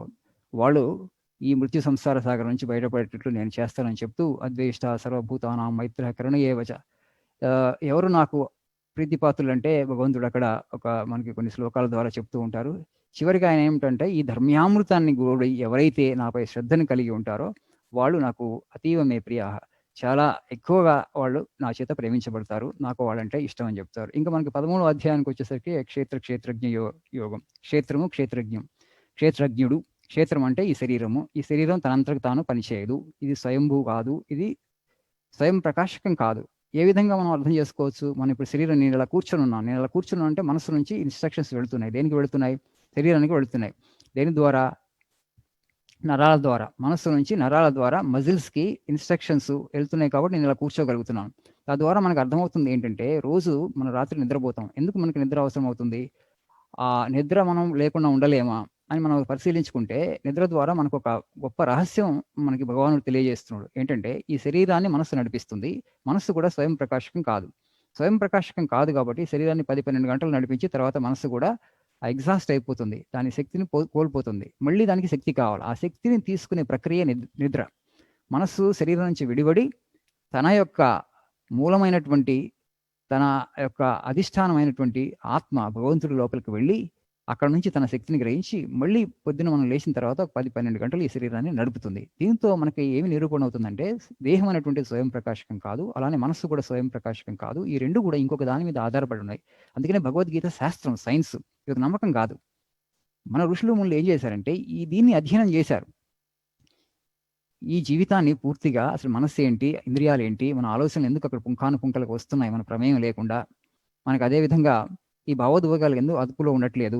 వాళ్ళు ఈ మృత్యు సంసార సాగరం నుంచి బయటపడేటట్లు నేను చేస్తానని చెప్తూ, అద్వేష్ట సర్వభూతానాం మైత్ర కరుణయేవచ. ఎవరు నాకు ప్రీతిపాత్రులు అంటే భగవంతుడు అక్కడ మనకి కొన్ని శ్లోకాల ద్వారా చెప్తూ ఉంటారు. చివరికి ఆయన ఏమిటంటే, ఈ ధర్మ్యామృతాన్ని కూడా ఎవరైతే నాపై శ్రద్ధను కలిగి ఉంటారో వాళ్ళు నాకు అతీవమే ప్రియ, చాలా ఎక్కువగా వాళ్ళు నా చేత ప్రేమించబడతారు, నాకు వాళ్ళంటే ఇష్టం అని చెప్తారు. ఇంకా మనకి 13వ అధ్యాయానికి వచ్చేసరికి క్షేత్రజ్ఞ యోగం. క్షేత్రము క్షేత్రజ్ఞుడు. క్షేత్రం అంటే ఈ శరీరము. ఈ శరీరం తనంతకు తాను పనిచేయదు, ఇది స్వయంభూ కాదు, ఇది స్వయం ప్రకాశకం కాదు. ఏ విధంగా మనం అర్థం చేసుకోవచ్చు? మనం ఇప్పుడు శరీరం, నేను ఇలా కూర్చున్నాను అంటే మనసు నుంచి ఇన్స్ట్రక్షన్స్ వెళుతున్నాయి. దేనికి వెళుతున్నాయి? శరీరానికి వెళుతున్నాయి. దేని ద్వారా? నరాల ద్వారా. మనస్సు నుంచి నరాల ద్వారా మజిల్స్కి ఇన్స్ట్రక్షన్స్ వెళ్తున్నాయి కాబట్టి నేను ఇలా కూర్చోగలుగుతున్నాను. తద్వారా మనకు అర్థమవుతుంది ఏంటంటే, రోజు మనం రాత్రి నిద్రపోతాం. ఎందుకు మనకి నిద్ర అవసరం అవుతుంది? ఆ నిద్ర మనం లేకుండా ఉండలేమా అని మనం పరిశీలించుకుంటే, నిద్ర ద్వారా మనకు ఒక గొప్ప రహస్యం మనకి భగవానుడు తెలియజేస్తున్నాడు. ఏంటంటే, ఈ శరీరాన్ని మనస్సు నడిపిస్తుంది. మనస్సు కూడా స్వయం ప్రకాశకం కాదు. స్వయం ప్రకాశకం కాదు కాబట్టి శరీరాన్ని 10-12 గంటలు నడిపించి తర్వాత మనస్సు కూడా ఎగ్జాస్ట్ అయిపోతుంది, దాని శక్తిని కోల్పోతుంది. మళ్ళీ దానికి శక్తి కావాలి. ఆ శక్తిని తీసుకునే ప్రక్రియ నిద్ర. మనస్సు శరీరం నుంచి విడిపడి తన యొక్క మూలమైనటువంటి, తన యొక్క అధిష్టానమైనటువంటి ఆత్మ భగవంతుడి లోపలికి వెళ్ళి అక్కడ నుంచి తన శక్తిని గ్రహించి మళ్ళీ పొద్దున మనం లేచిన తర్వాత 10-12 గంటలు ఈ శరీరాన్ని నడుపుతుంది. దీంతో మనకి ఏమి నిరూపణ అవుతుందంటే, దేహం అనేటువంటి స్వయం ప్రకాశకం కాదు, అలానే మనస్సు కూడా స్వయం ప్రకాశకం కాదు. ఈ రెండు కూడా ఇంకొక దాని మీద ఆధారపడి ఉన్నాయి. అందుకనే భగవద్గీత శాస్త్రం, సైన్స్, ఇది నమ్మకం కాదు. మన ఋషులు మునులు ఏం చేశారంటే దీన్ని అధ్యయనం చేశారు. ఈ జీవితాన్ని పూర్తిగా అసలు మనస్సు ఏంటి, ఇంద్రియాలు ఏంటి, మన ఆలోచనలు ఎందుకు అక్కడ పుంఖానుపుంఖలకు వస్తున్నాయి మన ప్రమేయం లేకుండా, మనకు అదేవిధంగా ఈ భావోద్వేగాలు ఎందుకు అదుపులో ఉండట్లేదు,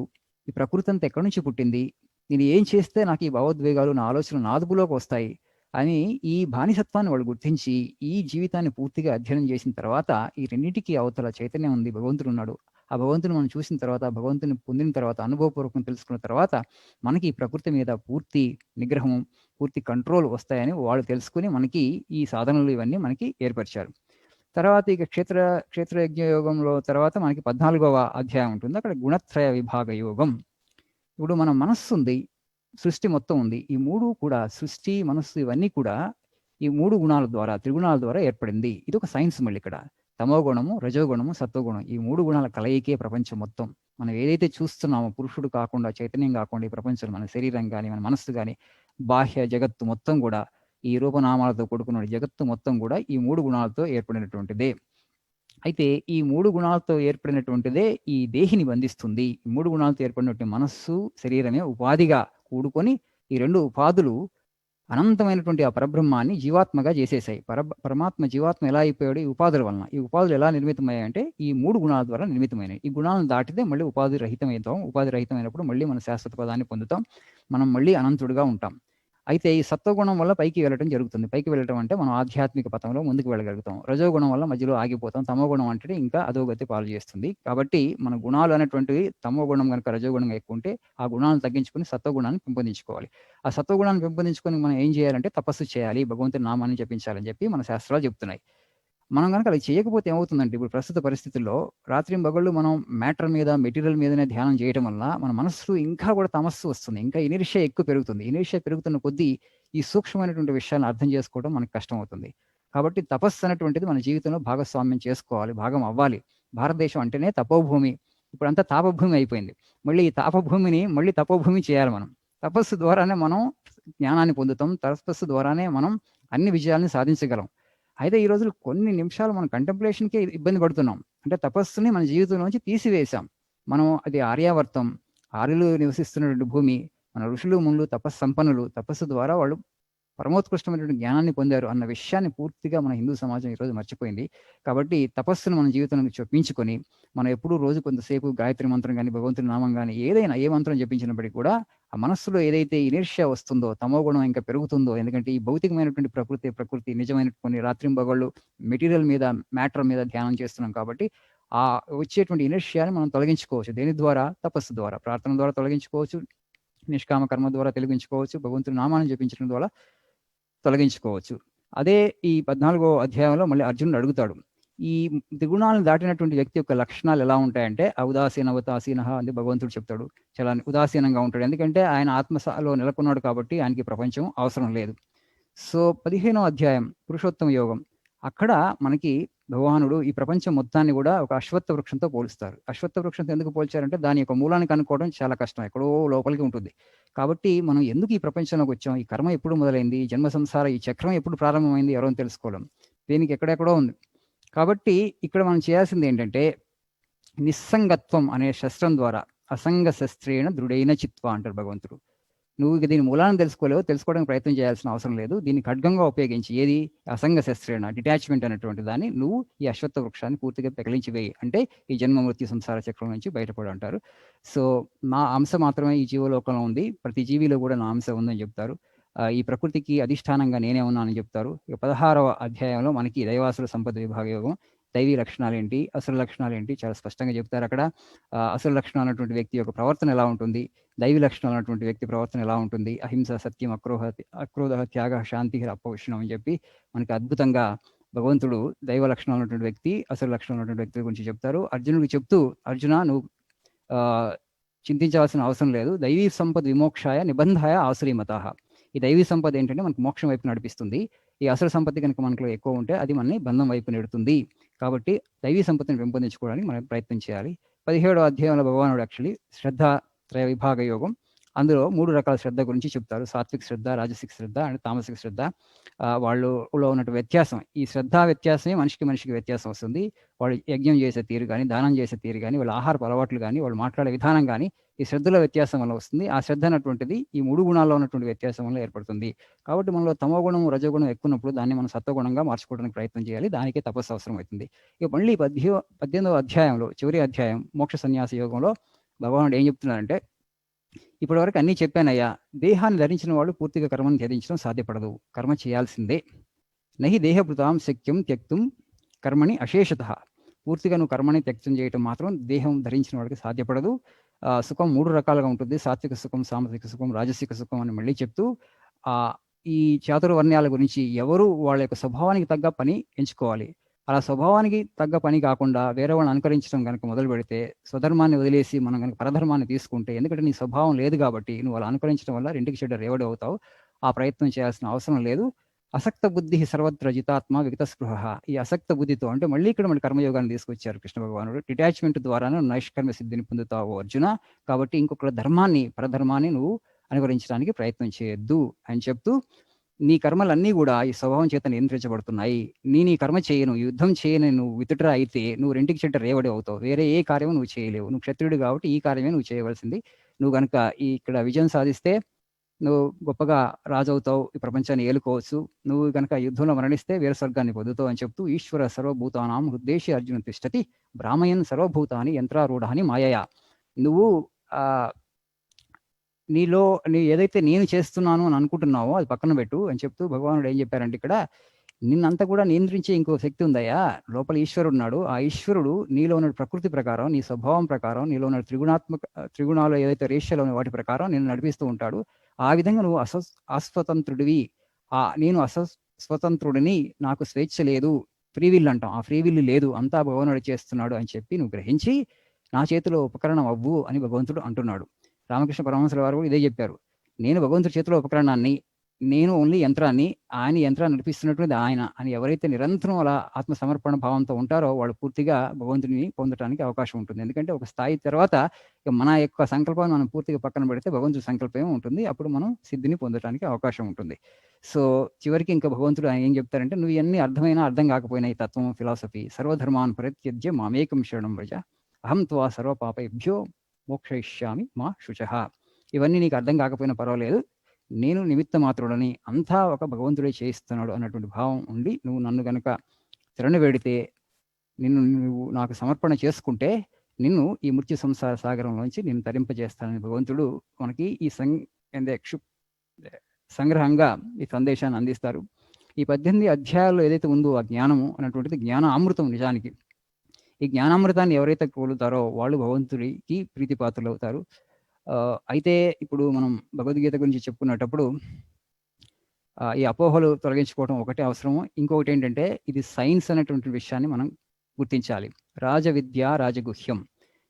ఈ ప్రకృతి అంతా ఎక్కడి నుంచి పుట్టింది, నేను ఏం చేస్తే నాకు ఈ భావోద్వేగాలు, నా ఆలోచనలు నా అదుపులోకి వస్తాయి అని ఈ బానిసత్వాన్ని వాళ్ళు గుర్తించి ఈ జీవితాన్ని పూర్తిగా అధ్యయనం చేసిన తర్వాత, ఈ రెండింటికి అవతల చైతన్యం ఉంది, భగవంతుడు ఉన్నాడు. ఆ భగవంతుని మనం చూసిన తర్వాత, భగవంతుని పొందిన తర్వాత, అనుభవపూర్వకం తెలుసుకున్న తర్వాత మనకి ఈ ప్రకృతి మీద పూర్తి నిగ్రహం, పూర్తి కంట్రోల్ వస్తాయని వాళ్ళు తెలుసుకుని మనకి ఈ సాధనలు ఇవన్నీ మనకి ఏర్పరిచారు. తర్వాత ఇక క్షేత్రయజ్ఞ యోగంలో తర్వాత మనకి 14వ అధ్యాయం ఉంటుంది. అక్కడ గుణత్రయ విభాగ యోగం. ఇప్పుడు మన మనస్సు ఉంది, సృష్టి మొత్తం ఉంది. ఈ మూడు కూడా, సృష్టి, మనస్సు, ఇవన్నీ కూడా ఈ 3 గుణాల ద్వారా, త్రిగుణాల ద్వారా ఏర్పడింది. ఇది ఒక సైన్స్. మళ్ళీ ఇక్కడ తమో గుణము, రజోగుణము, సత్వగుణం, ఈ 3 గుణాల కలయికే ప్రపంచం మొత్తం. మనం ఏదైతే చూస్తున్నామో, పురుషుడు కాకుండా, చైతన్యం కాకుండా ఈ ప్రపంచం, మన శరీరం కానీ, మన మనస్సు కానీ, బాహ్య జగత్తు మొత్తం కూడా, ఈ రూపనామాలతో కూడుకున్న జగత్తు మొత్తం కూడా ఈ 3 గుణాలతో ఏర్పడినటువంటిదే. అయితే ఈ 3 గుణాలతో ఏర్పడినటువంటిదే ఈ దేహిని బంధిస్తుంది. ఈ 3 గుణాలతో ఏర్పడినటువంటి మనస్సు, శరీరమే ఉపాధిగా కూడుకొని ఈ 2 ఉపాధులు అనంతమైనటువంటి ఆ పరబ్రహ్మాన్ని జీవాత్మగా చేసేసాయి. పరమాత్మ జీవాత్మ ఎలా అయిపోయాడు? ఈ ఉపాధుల వలన. ఈ ఉపాధులు ఎలా నిర్మితమయ్యాయంటే ఈ 3 గుణాల ద్వారా నిర్మితమైనవి. ఈ గుణాలను దాటితే మళ్ళీ ఉపాధి రహితమవుతాం. ఉపాధి రహితమైనప్పుడు మళ్ళీ మన శాశ్వత పదాన్ని పొందుతాం. మనం మళ్ళీ అనంతుడిగా ఉంటాం. అయితే ఈ సత్వగుణం వల్ల పైకి వెళ్ళటం జరుగుతుంది. పైకి వెళ్ళటం అంటే మనం ఆధ్యాత్మిక పథంలో ముందుకు వెళ్ళగలుగుతాం. రజోగుణం వల్ల మధ్యలో ఆగిపోతాం. తమోగుణం అంటే ఇంకా అధోగతి పాలు చేస్తుంది. కాబట్టి మన గుణాలు అనేటువంటివి తమోగుణం గనుక రజోగుణం ఎక్కువ ఉంటే ఆ గుణాలను తగ్గించుకొని సత్వగుణాన్ని పెంపొందించుకోవాలి. ఆ సత్వగుణాన్ని పెంపొందించుకొని మనం ఏం చేయాలంటే తపస్సు చేయాలి, భగవంతుని నామాన్ని జపించాలని చెప్పి మన శాస్త్రాలు చెప్తున్నాయి. మనం గనక అలా చేయకపోతే ఏమవుతుందంటే ఇప్పుడు ప్రస్తుత పరిస్థితుల్లో రాత్రింబగళ్ళు మనం మ్యాటర్ మీద, మెటీరియల్ మీదనే ధ్యానం చేయటం వల్ల మన మనస్సు ఇంకా కూడా తమస్సు వస్తుంది. ఇంకా ఇనర్షియా ఎక్కువ పెరుగుతుంది. ఇనర్షియా పెరుగుతున్న కొద్దీ ఈ సూక్ష్మమైనటువంటి విషయాలను అర్థం చేసుకోవడం మనకు కష్టమవుతుంది. కాబట్టి తపస్సు అనేటువంటిది మన జీవితంలో భాగస్వామ్యం చేసుకోవాలి, భాగం అవ్వాలి. భారతదేశం అంటేనే తపోభూమి. ఇప్పుడంతా తాపభూమి అయిపోయింది. మళ్ళీ ఈ తాపభూమిని మళ్ళీ తపోభూమి చేయాలి మనం. తపస్సు ద్వారానే మనం జ్ఞానాన్ని పొందుతాం. తపస్సు ద్వారానే మనం అన్ని విజయాల్ని సాధించగలం. అయితే ఈ రోజులు కొన్ని నిమిషాలు మనం కంటెంప్లేషన్‌కే ఇబ్బంది పడుతున్నాం. అంటే తపస్సుని మన జీవితంలోంచి తీసివేశాం. మనం అది ఆర్యావర్తం, ఆర్యులు నివసిస్తున్నటువంటి భూమి, మన ఋషులు, మునులు తపస్సంపన్నులు. తపస్సు ద్వారా వాళ్ళు పరమోత్కృష్టమైనటువంటి జ్ఞానాన్ని పొందారు అన్న విషయాన్ని పూర్తిగా మన హిందూ సమాజం ఈరోజు మర్చిపోయింది. కాబట్టి తపస్సును మన జీవితంలోకి చొప్పించుకొని, మనం ఎప్పుడూ రోజు కొంతసేపు గాయత్రి మంత్రం గాని, భగవంతుని నామం గాని ఏదైనా ఏ మంత్రం జపించినప్పటికి కూడా ఆ మనస్సులో ఏదైతే ఇనర్షియా వస్తుందో, తమోగుణం ఇంకా పెరుగుతుందో, ఎందుకంటే ఈ భౌతికమైనటువంటి ప్రకృతి నిజమైన కొన్ని రాత్రింబగళ్ళు మెటీరియల్ మీద, మ్యాటర్ మీద ధ్యానం చేస్తున్నాం కాబట్టి ఆ వచ్చేటువంటి ఇనర్షియాని మనం తొలగించుకోవచ్చు. దేని ద్వారా? తపస్సు ద్వారా. ప్రార్థన ద్వారా తొలగించుకోవచ్చు. నిష్కామ కర్మ ద్వారా తొలగించుకోవచ్చు. భగవంతుని నామాన్ని జపించడం ద్వారా తొలగించుకోవచ్చు. అదే ఈ 14వ అధ్యాయంలో మళ్ళీ అర్జునుడు అడుగుతాడు. ఈ త్రిగుణాలను దాటినటువంటి వ్యక్తి యొక్క లక్షణాలు ఎలా ఉంటాయంటే ఔదాసీనవతాసీనః అని భగవంతుడు చెప్తాడు. చాలా ఉదాసీనంగా ఉంటాడు. ఎందుకంటే ఆయన ఆత్మలో నెలకొన్నాడు కాబట్టి ఆయనకి ప్రపంచం అవసరం లేదు. సో 15వ అధ్యాయం పురుషోత్తమ యోగం. అక్కడ మనకి భగవానుడు ఈ ప్రపంచం మొత్తాన్ని కూడా ఒక అశ్వత్థ వృక్షంతో పోలుస్తారు. అశ్వత్థ వృక్షంతో ఎందుకు పోల్చారంటే దాని యొక్క మూలాన్ని కనుక్కోవడం చాలా కష్టం. ఎక్కడో లోపలికి ఉంటుంది. కాబట్టి మనం ఎందుకు ఈ ప్రపంచంలోకి వచ్చాం? ఈ కర్మ ఎప్పుడు మొదలైంది? ఈ జన్మ సంసార ఈ చక్రం ఎప్పుడు ప్రారంభమైంది? ఎవరో తెలుసుకోలేం. దీనికి ఎక్కడెక్కడో ఉంది. కాబట్టి ఇక్కడ మనం చేయాల్సింది ఏంటంటే నిస్సంగత్వం అనే శస్త్రం ద్వారా అసంగ శస్త్రేణ దృఢైన చిత్వ అంటారు భగవంతుడు. నువ్వు దీని మూలాన్ని తెలుసుకోలేవు, తెలుసుకోవడానికి ప్రయత్నం చేయాల్సిన అవసరం లేదు. దీన్ని ఖడ్గంగా ఉపయోగించి ఏది అసంగ శస్త్రేణ డిటాచ్మెంట్ అనేటువంటి దాన్ని నువ్వు ఈ అశ్వత్థ వృక్షాన్ని పూర్తిగా పెకిలించి వేయి. అంటే ఈ జన్మ మృత్యు సంసార చక్రం నుంచి బయటపడు అంటారు. సో నా అంశ మాత్రమే ఈ జీవలోకంలో ఉంది. ప్రతి జీవిలో కూడా నా అంశ ఉందని చెప్తారు. ఈ ప్రకృతికి అధిష్టానంగా నేనే ఉన్నానని చెప్తారు. ఇక 16వ అధ్యాయంలో మనకి దైవాసుర సంపద విభాగ యోగం, దైవీ లక్షణాలు ఏంటి, అసుర లక్షణాలు ఏంటి చాలా స్పష్టంగా చెప్తారు అక్కడ. అసుర లక్షణాలు అన్నటువంటి వ్యక్తి యొక్క ప్రవర్తన ఎలా ఉంటుంది, దైవీ లక్షణాలు అన్నటువంటి వ్యక్తి ప్రవర్తన ఎలా ఉంటుంది, అహింస, సత్యం, అక్రోధ, త్యాగ, శాంతి, అపవిషణం అని చెప్పి మనకి అద్భుతంగా భగవంతుడు దైవ లక్షణాలు ఉన్నటువంటి వ్యక్తి, అసుర లక్షణాలు ఉన్నటువంటి వ్యక్తి గురించి చెప్తారు. అర్జునుడికి చెప్తూ, అర్జున నువ్వు చింతించాల్సిన అవసరం లేదు. దైవీ సంపద విమోక్షాయ నిబంధాయ ఆసురీమతాః. ఈ దైవీ సంపద ఏంటంటే మనకు మోక్షం వైపు నడిపిస్తుంది. ఈ అసుర సంపత్తి కనుక మనలో ఎక్కువ ఉంటే అది మనల్ని బంధం వైపు నెడుతుంది. కాబట్టి దైవీ సంపత్తిని పెంపొందించుకోవడానికి మనం ప్రయత్నం చేయాలి. 17వ అధ్యాయంలో భగవానుడు యాక్చువల్లీ శ్రద్ధ త్రయ విభాగ యోగం, అందులో 3 రకాల శ్రద్ధ గురించి చెప్తారు. సాత్విక శ్రద్ధ, రాజసిక శ్రద్ధ అండ్ తామసిక శ్రద్ధ. వాళ్ళలో ఉన్నట్టు వ్యత్యాసం, ఈ శ్రద్ధ వ్యత్యాసమే మనిషికి వ్యత్యాసం వస్తుంది. వాళ్ళు యజ్ఞం చేసే తీరు కానీ, దానం చేసే తీరు కానీ, వాళ్ళ ఆహారపు అలవాట్లు కానీ, వాళ్ళు మాట్లాడే విధానం కానీ ఈ శ్రద్ధలో వ్యత్యాసం వల్ల వస్తుంది. ఆ శ్రద్ధ అన్నటువంటిది ఈ 3 గుణాల్లో ఉన్నటువంటి వ్యత్యాసం వల్ల ఏర్పడుతుంది. కాబట్టి మనలో తమోగుణం, రజోగుణం ఎక్కున్నప్పుడు దాన్ని మనం సత్వగుణంగా మార్చుకోవడానికి ప్రయత్నం చేయాలి. దానికే తపస్సు అవసరం అవుతుంది. ఇక మళ్ళీ 18వ అధ్యాయంలో చివరి అధ్యాయం మోక్ష సన్యాస యోగంలో భగవానుడు ఏం చెప్తున్నారంటే, ఇప్పటివరకు అన్నీ చెప్పానయ్యా, దేహాన్ని ధరించిన వాళ్ళు పూర్తిగా కర్మను త్యజించడం సాధ్యపడదు. కర్మ చేయాల్సిందే. నహి దేహభృతాం శక్యం త్యక్తుం కర్మని అశేషతః. పూర్తిగా నువ్వు కర్మని త్యక్తం చేయటం మాత్రం దేహం ధరించిన వాడికి సాధ్యపడదు. సుఖం 3 రకాలుగా ఉంటుంది. సాత్విక సుఖం, సామసిక సుఖం, రాజసిక సుఖం అని మళ్ళీ చెప్తూ ఈ చాతుర్వర్ణ్యాల గురించి ఎవరు వాళ్ళ యొక్క స్వభావానికి తగ్గ పని ఎంచుకోవాలి. అలా స్వభావానికి తగ్గ పని కాకుండా వేరే వాళ్ళని అనుకరించడం కనుక మొదలు పెడితే, స్వధర్మాన్ని వదిలేసి మనం కనుక పరధర్మాన్ని తీసుకుంటే, ఎందుకంటే నీ స్వభావం లేదు కాబట్టి నువ్వు అలా అనుకరించడం వల్ల రెండుకి చెడ్డ రేవడి అవుతావు. ఆ ప్రయత్నం చేయాల్సిన అవసరం లేదు. అసక్త బుద్ధి సర్వత్ర జితాత్మ విగత స్పృహ. ఈ అసక్త బుద్ధితో అంటే మళ్ళీ ఇక్కడ మన కర్మయోగాన్ని తీసుకొచ్చారు కృష్ణ భగవానుడు. డిటాచ్మెంట్ ద్వారానే నైష్కర్మ సిద్ధిని పొందుతావు అర్జున. కాబట్టి ఇంకొక ధర్మాన్ని, పరధర్మాన్ని నువ్వు అనుకరించడానికి ప్రయత్నం చేయొద్దు అని చెప్తూ, నీ కర్మలన్నీ కూడా ఈ స్వభావం చేత నియంత్రించబడుతున్నాయి. నీ కర్మ చేయను, యుద్ధం చేయని నువ్వు వితుట్రా అయితే నువ్వు రెండుకి చెడ్డ రేవడి అవుతావు. వేరే ఏ కార్యము నువ్వు చేయలేవు. నువ్వు క్షత్రుడు కాబట్టి ఈ కార్యమే నువ్వు చేయవలసింది. నువ్వు కనుక ఇక్కడ విజయం సాధిస్తే నువ్వు గొప్పగా రాజవుతావు, ఈ ప్రపంచాన్ని ఏలుకోవచ్చు. నువ్వు కనుక యుద్ధంలో మరణిస్తే వీర స్వర్గాన్ని పొందుతావు అని చెప్తూ, ఈశ్వర సర్వభూతానాం హృద్దేశి అర్జున తిష్టతి బ్రాహ్మయన్ సర్వభూతాని యంత్రారూఢాని మాయయా. నువ్వు నీలో ఏదైతే నేను చేస్తున్నాను అని అనుకుంటున్నావో అది పక్కన పెట్టు అని చెప్తూ భగవానుడు ఏం చెప్పారంటే ఇక్కడ, నిన్నంతా కూడా నియంత్రించే ఇంకో శక్తి ఉందయ్యా. లోపల ఈశ్వరుడు ఉన్నాడు. ఆ ఈశ్వరుడు నీలో ఉన్న ప్రకృతి ప్రకారం, నీ స్వభావం ప్రకారం, నీలో ఉన్న త్రిగుణాలు ఏదైతే రేషియోలో ఉన్న వాటి ప్రకారం నిన్ను నడిపిస్తూ ఉంటాడు. ఆ విధంగా నువ్వు అస్వతంత్రుడివి. నేను స్వతంత్రుడిని, నాకు స్వేచ్ఛ లేదు, ఫ్రీ విల్ అంటాం. ఆ ఫ్రీ విల్ లేదు, అంతా భగవానుడు చేస్తున్నాడు అని చెప్పి నువ్వు గ్రహించి నా చేతిలో ఉపకరణం అవ్వు అని భగవంతుడు అంటున్నాడు. రామకృష్ణ పరమహంసుల వారు కూడా ఇదే చెప్పారు. నేను భగవంతుడి చేతిలో ఉపకరణాన్ని, నేను ఓన్లీ యంత్రాన్ని, ఆయన యంత్రాన్ని నడిపిస్తున్నటువంటిది ఆయన అని ఎవరైతే నిరంతరం అలా ఆత్మ సమర్పణ భావంతో ఉంటారో వాళ్ళు పూర్తిగా భగవంతుడిని పొందడానికి అవకాశం ఉంటుంది. ఎందుకంటే ఒక స్థాయి తర్వాత మన యొక్క సంకల్పాన్ని మనం పూర్తిగా పక్కన పెడితే భగవంతుడి సంకల్పం ఉంటుంది. అప్పుడు మనం సిద్ధిని పొందడానికి అవకాశం ఉంటుంది. సో చివరికి ఇంకా భగవంతుడు ఆయన ఏం చెప్తారంటే, నువ్వు ఇవన్నీ అర్థమైనా అర్థం కాకపోయినా ఈ తత్వం, ఫిలాసఫీ, సర్వధర్మాన్ పరిత్యజ్య మామేకం శరణం వ్రజ అహం త్వా సర్వపాపేభ్యో మోక్షయిష్యామి మా శుచః. ఇవన్నీ నీకు అర్థం కాకపోయినా పర్వాలేదు, నేను నిమిత్త మాత్రుడని, అంతా ఒక భగవంతుడే చేయిస్తున్నాడు అన్నటువంటి భావం ఉండి నువ్వు నన్ను గనక శరణు వేడితే, నువ్వు నాకు సమర్పణ చేసుకుంటే నిన్ను ఈ మృత్యు సంసార సాగరంలోంచి నేను తరింపజేస్తానని భగవంతుడు మనకి ఈ సంగ్రహంగా ఈ సందేశాన్ని అందిస్తారు. ఈ 18 అధ్యాయాల్లో ఏదైతే ఉందో ఆ జ్ఞానము అన్నటువంటిది జ్ఞాన అమృతం. నిజానికి ఈ జ్ఞానామృతాన్ని ఎవరైతే కోలుతారో వాళ్ళు భగవంతుడికి ప్రీతిపాత్రులు అవుతారు. అయితే ఇప్పుడు మనం భగవద్గీత గురించి చెప్పుకునేటప్పుడు ఈ అపోహలు తొలగించుకోవడం ఒకటే అవసరము. ఇంకొకటి ఏంటంటే, ఇది సైన్స్ అనేటువంటి విషయాన్ని మనం గుర్తించాలి. రాజవిద్య రాజగుహ్యం.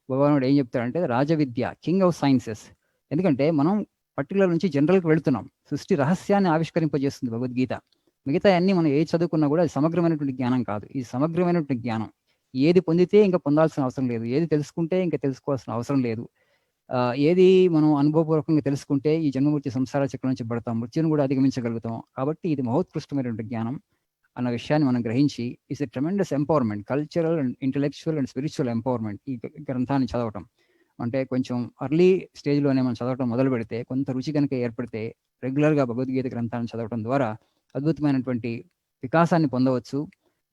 భగవానుడు ఏం చెప్తాడంటే, రాజవిద్య కింగ్ ఆఫ్ సైన్సెస్. ఎందుకంటే మనం పర్టికులర్ నుంచి జనరల్కి వెళుతున్నాం. సృష్టి రహస్యాన్ని ఆవిష్కరింపజేస్తుంది భగవద్గీత. మిగతా అన్ని మనం ఏ చదువుకున్నా కూడా అది సమగ్రమైనటువంటి జ్ఞానం కాదు. ఇది సమగ్రమైనటువంటి జ్ఞానం. ఏది పొందితే ఇంకా పొందాల్సిన అవసరం లేదు, ఏది తెలుసుకుంటే ఇంకా తెలుసుకోవాల్సిన అవసరం లేదు. ఏది మనం అనుభవపూర్వకంగా తెలుసుకుంటే ఈ జన్మమృత్యు సంసార చక్రం నుంచి పడతాం, మృత్యుని కూడా అధిగమించగలుగుతాం. కాబట్టి ఇది మహోత్కృష్టమైనటువంటి జ్ఞానం అన్న విషయాన్ని మనం గ్రహించి, it's a tremendous empowerment, cultural and intellectual and spiritual empowerment ఈ గ్రంథాన్ని చదవటం. అంటే కొంచెం అర్లీ స్టేజ్లోనే మనం చదవటం మొదలు పెడితే, కొంత రుచి కనుక ఏర్పడితే రెగ్యులర్గా భగవద్గీత గ్రంథాన్ని చదవటం ద్వారా అద్భుతమైనటువంటి వికాసాన్ని పొందవచ్చు.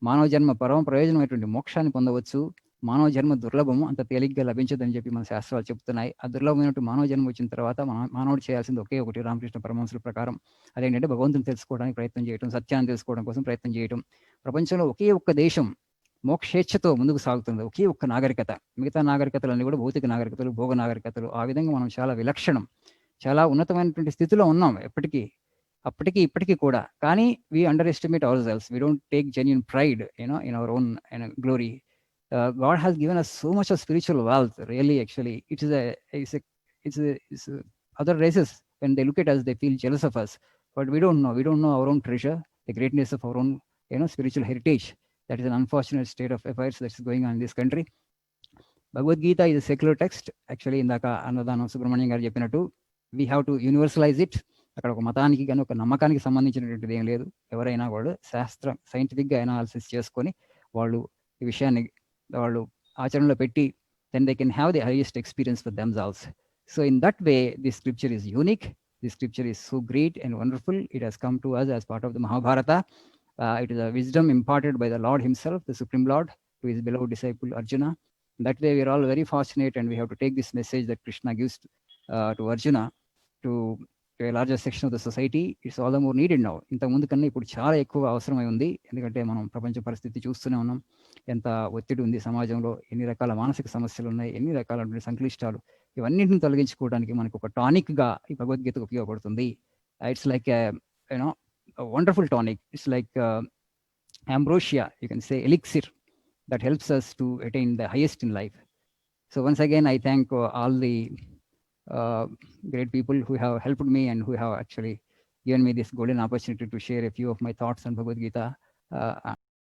మానవ జన్మ పరమ ప్రయోజనమైనటువంటి మోక్షాన్ని పొందవచ్చు. మానవ జన్మ దుర్లభము, అంత తేలిగ్గా లభించదని చెప్పి మన శాస్త్రాలు చెప్తున్నాయి. ఆ దుర్లభమైనటువంటి మానవ జన్మ వచ్చిన తర్వాత మానవుడు చేయాల్సింది ఒకే ఒకటి, రామకృష్ణ పరమహంసుల ప్రకారం. అదేంటంటే భగవంతుని తెలుసుకోవడానికి ప్రయత్నం చేయటం, సత్యాన్ని తెలుసుకోవడం కోసం ప్రయత్నం చేయటం. ప్రపంచంలో ఒకే ఒక్క దేశం మోక్షేచ్ఛతో ముందుకు సాగుతుంది, ఒకే ఒక్క నాగరికత. మిగతా నాగరికతలన్నీ కూడా భౌతిక నాగరికతలు, భోగ నాగరికతలు. ఆ విధంగా మనం చాలా విలక్షణం, చాలా ఉన్నతమైనటువంటి స్థితిలో ఉన్నాం అప్పటికి ఇప్పటికీ కూడా. కానీ we underestimate our selves, we don't take genuine pride in our own glory. God has given us so much of spiritual wealth, really. Actually, it's other races, when they look at us, they feel jealous of us. But we don't know our own treasure, the greatness of our own spiritual heritage. That is an unfortunate state of affairs that's going on in this country. Bhagavad Gita is a secular text. Actually, ఇందాక అన్నదానం సుబ్రహ్మణ్యం గారు చెప్పినట్టు, we have to universalize it. అక్కడ ఒక మతానికి కానీ ఒక నమ్మకానికి సంబంధించినటువంటిది ఏం లేదు. ఎవరైనా వాళ్ళు సైంటిఫిక్గా అనాలిసిస్ చేసుకొని వాళ్ళు ఈ విషయాన్ని వాళ్ళు ఆచరణలో పెట్టి, then they can have the highest experience for themselves. So in that way, this scripture is unique. This scripture is so great and wonderful. It has come to us as part of the Mahabharata. It is a wisdom imparted by the Lord himself, the Supreme Lord, to his beloved disciple Arjuna. That way we are all very fortunate, and we have to take this message that Krishna gives to Arjuna to a larger section of the society. It's all the more needed now. ఇంతకుముందు కన్నా ఇప్పుడు చాలా ఎక్కువ అవసరమై ఉంది. ఎందుకంటే మనం ప్రపంచ పరిస్థితి చూస్తూనే ఉన్నాం, ఎంత ఒత్తిడి ఉంది సమాజంలో, ఎన్ని రకాల మానసిక సమస్యలు ఉన్నాయి, ఎన్ని రకాలైన సంక్లిష్టాలు. ఇవన్నింటిని తొలగించుకోవడానికి మనకు ఒక టానిక్గా ఈ భగవద్గీత ఉపయోగపడుతుంది. It's like wonderful tonic. It's like ambrosia, you can say elixir, that helps us to attain the highest in life. So once again, I thank all the great people who have helped me and who have actually given me this golden opportunity to share a few of my thoughts on Bhagavad Gita.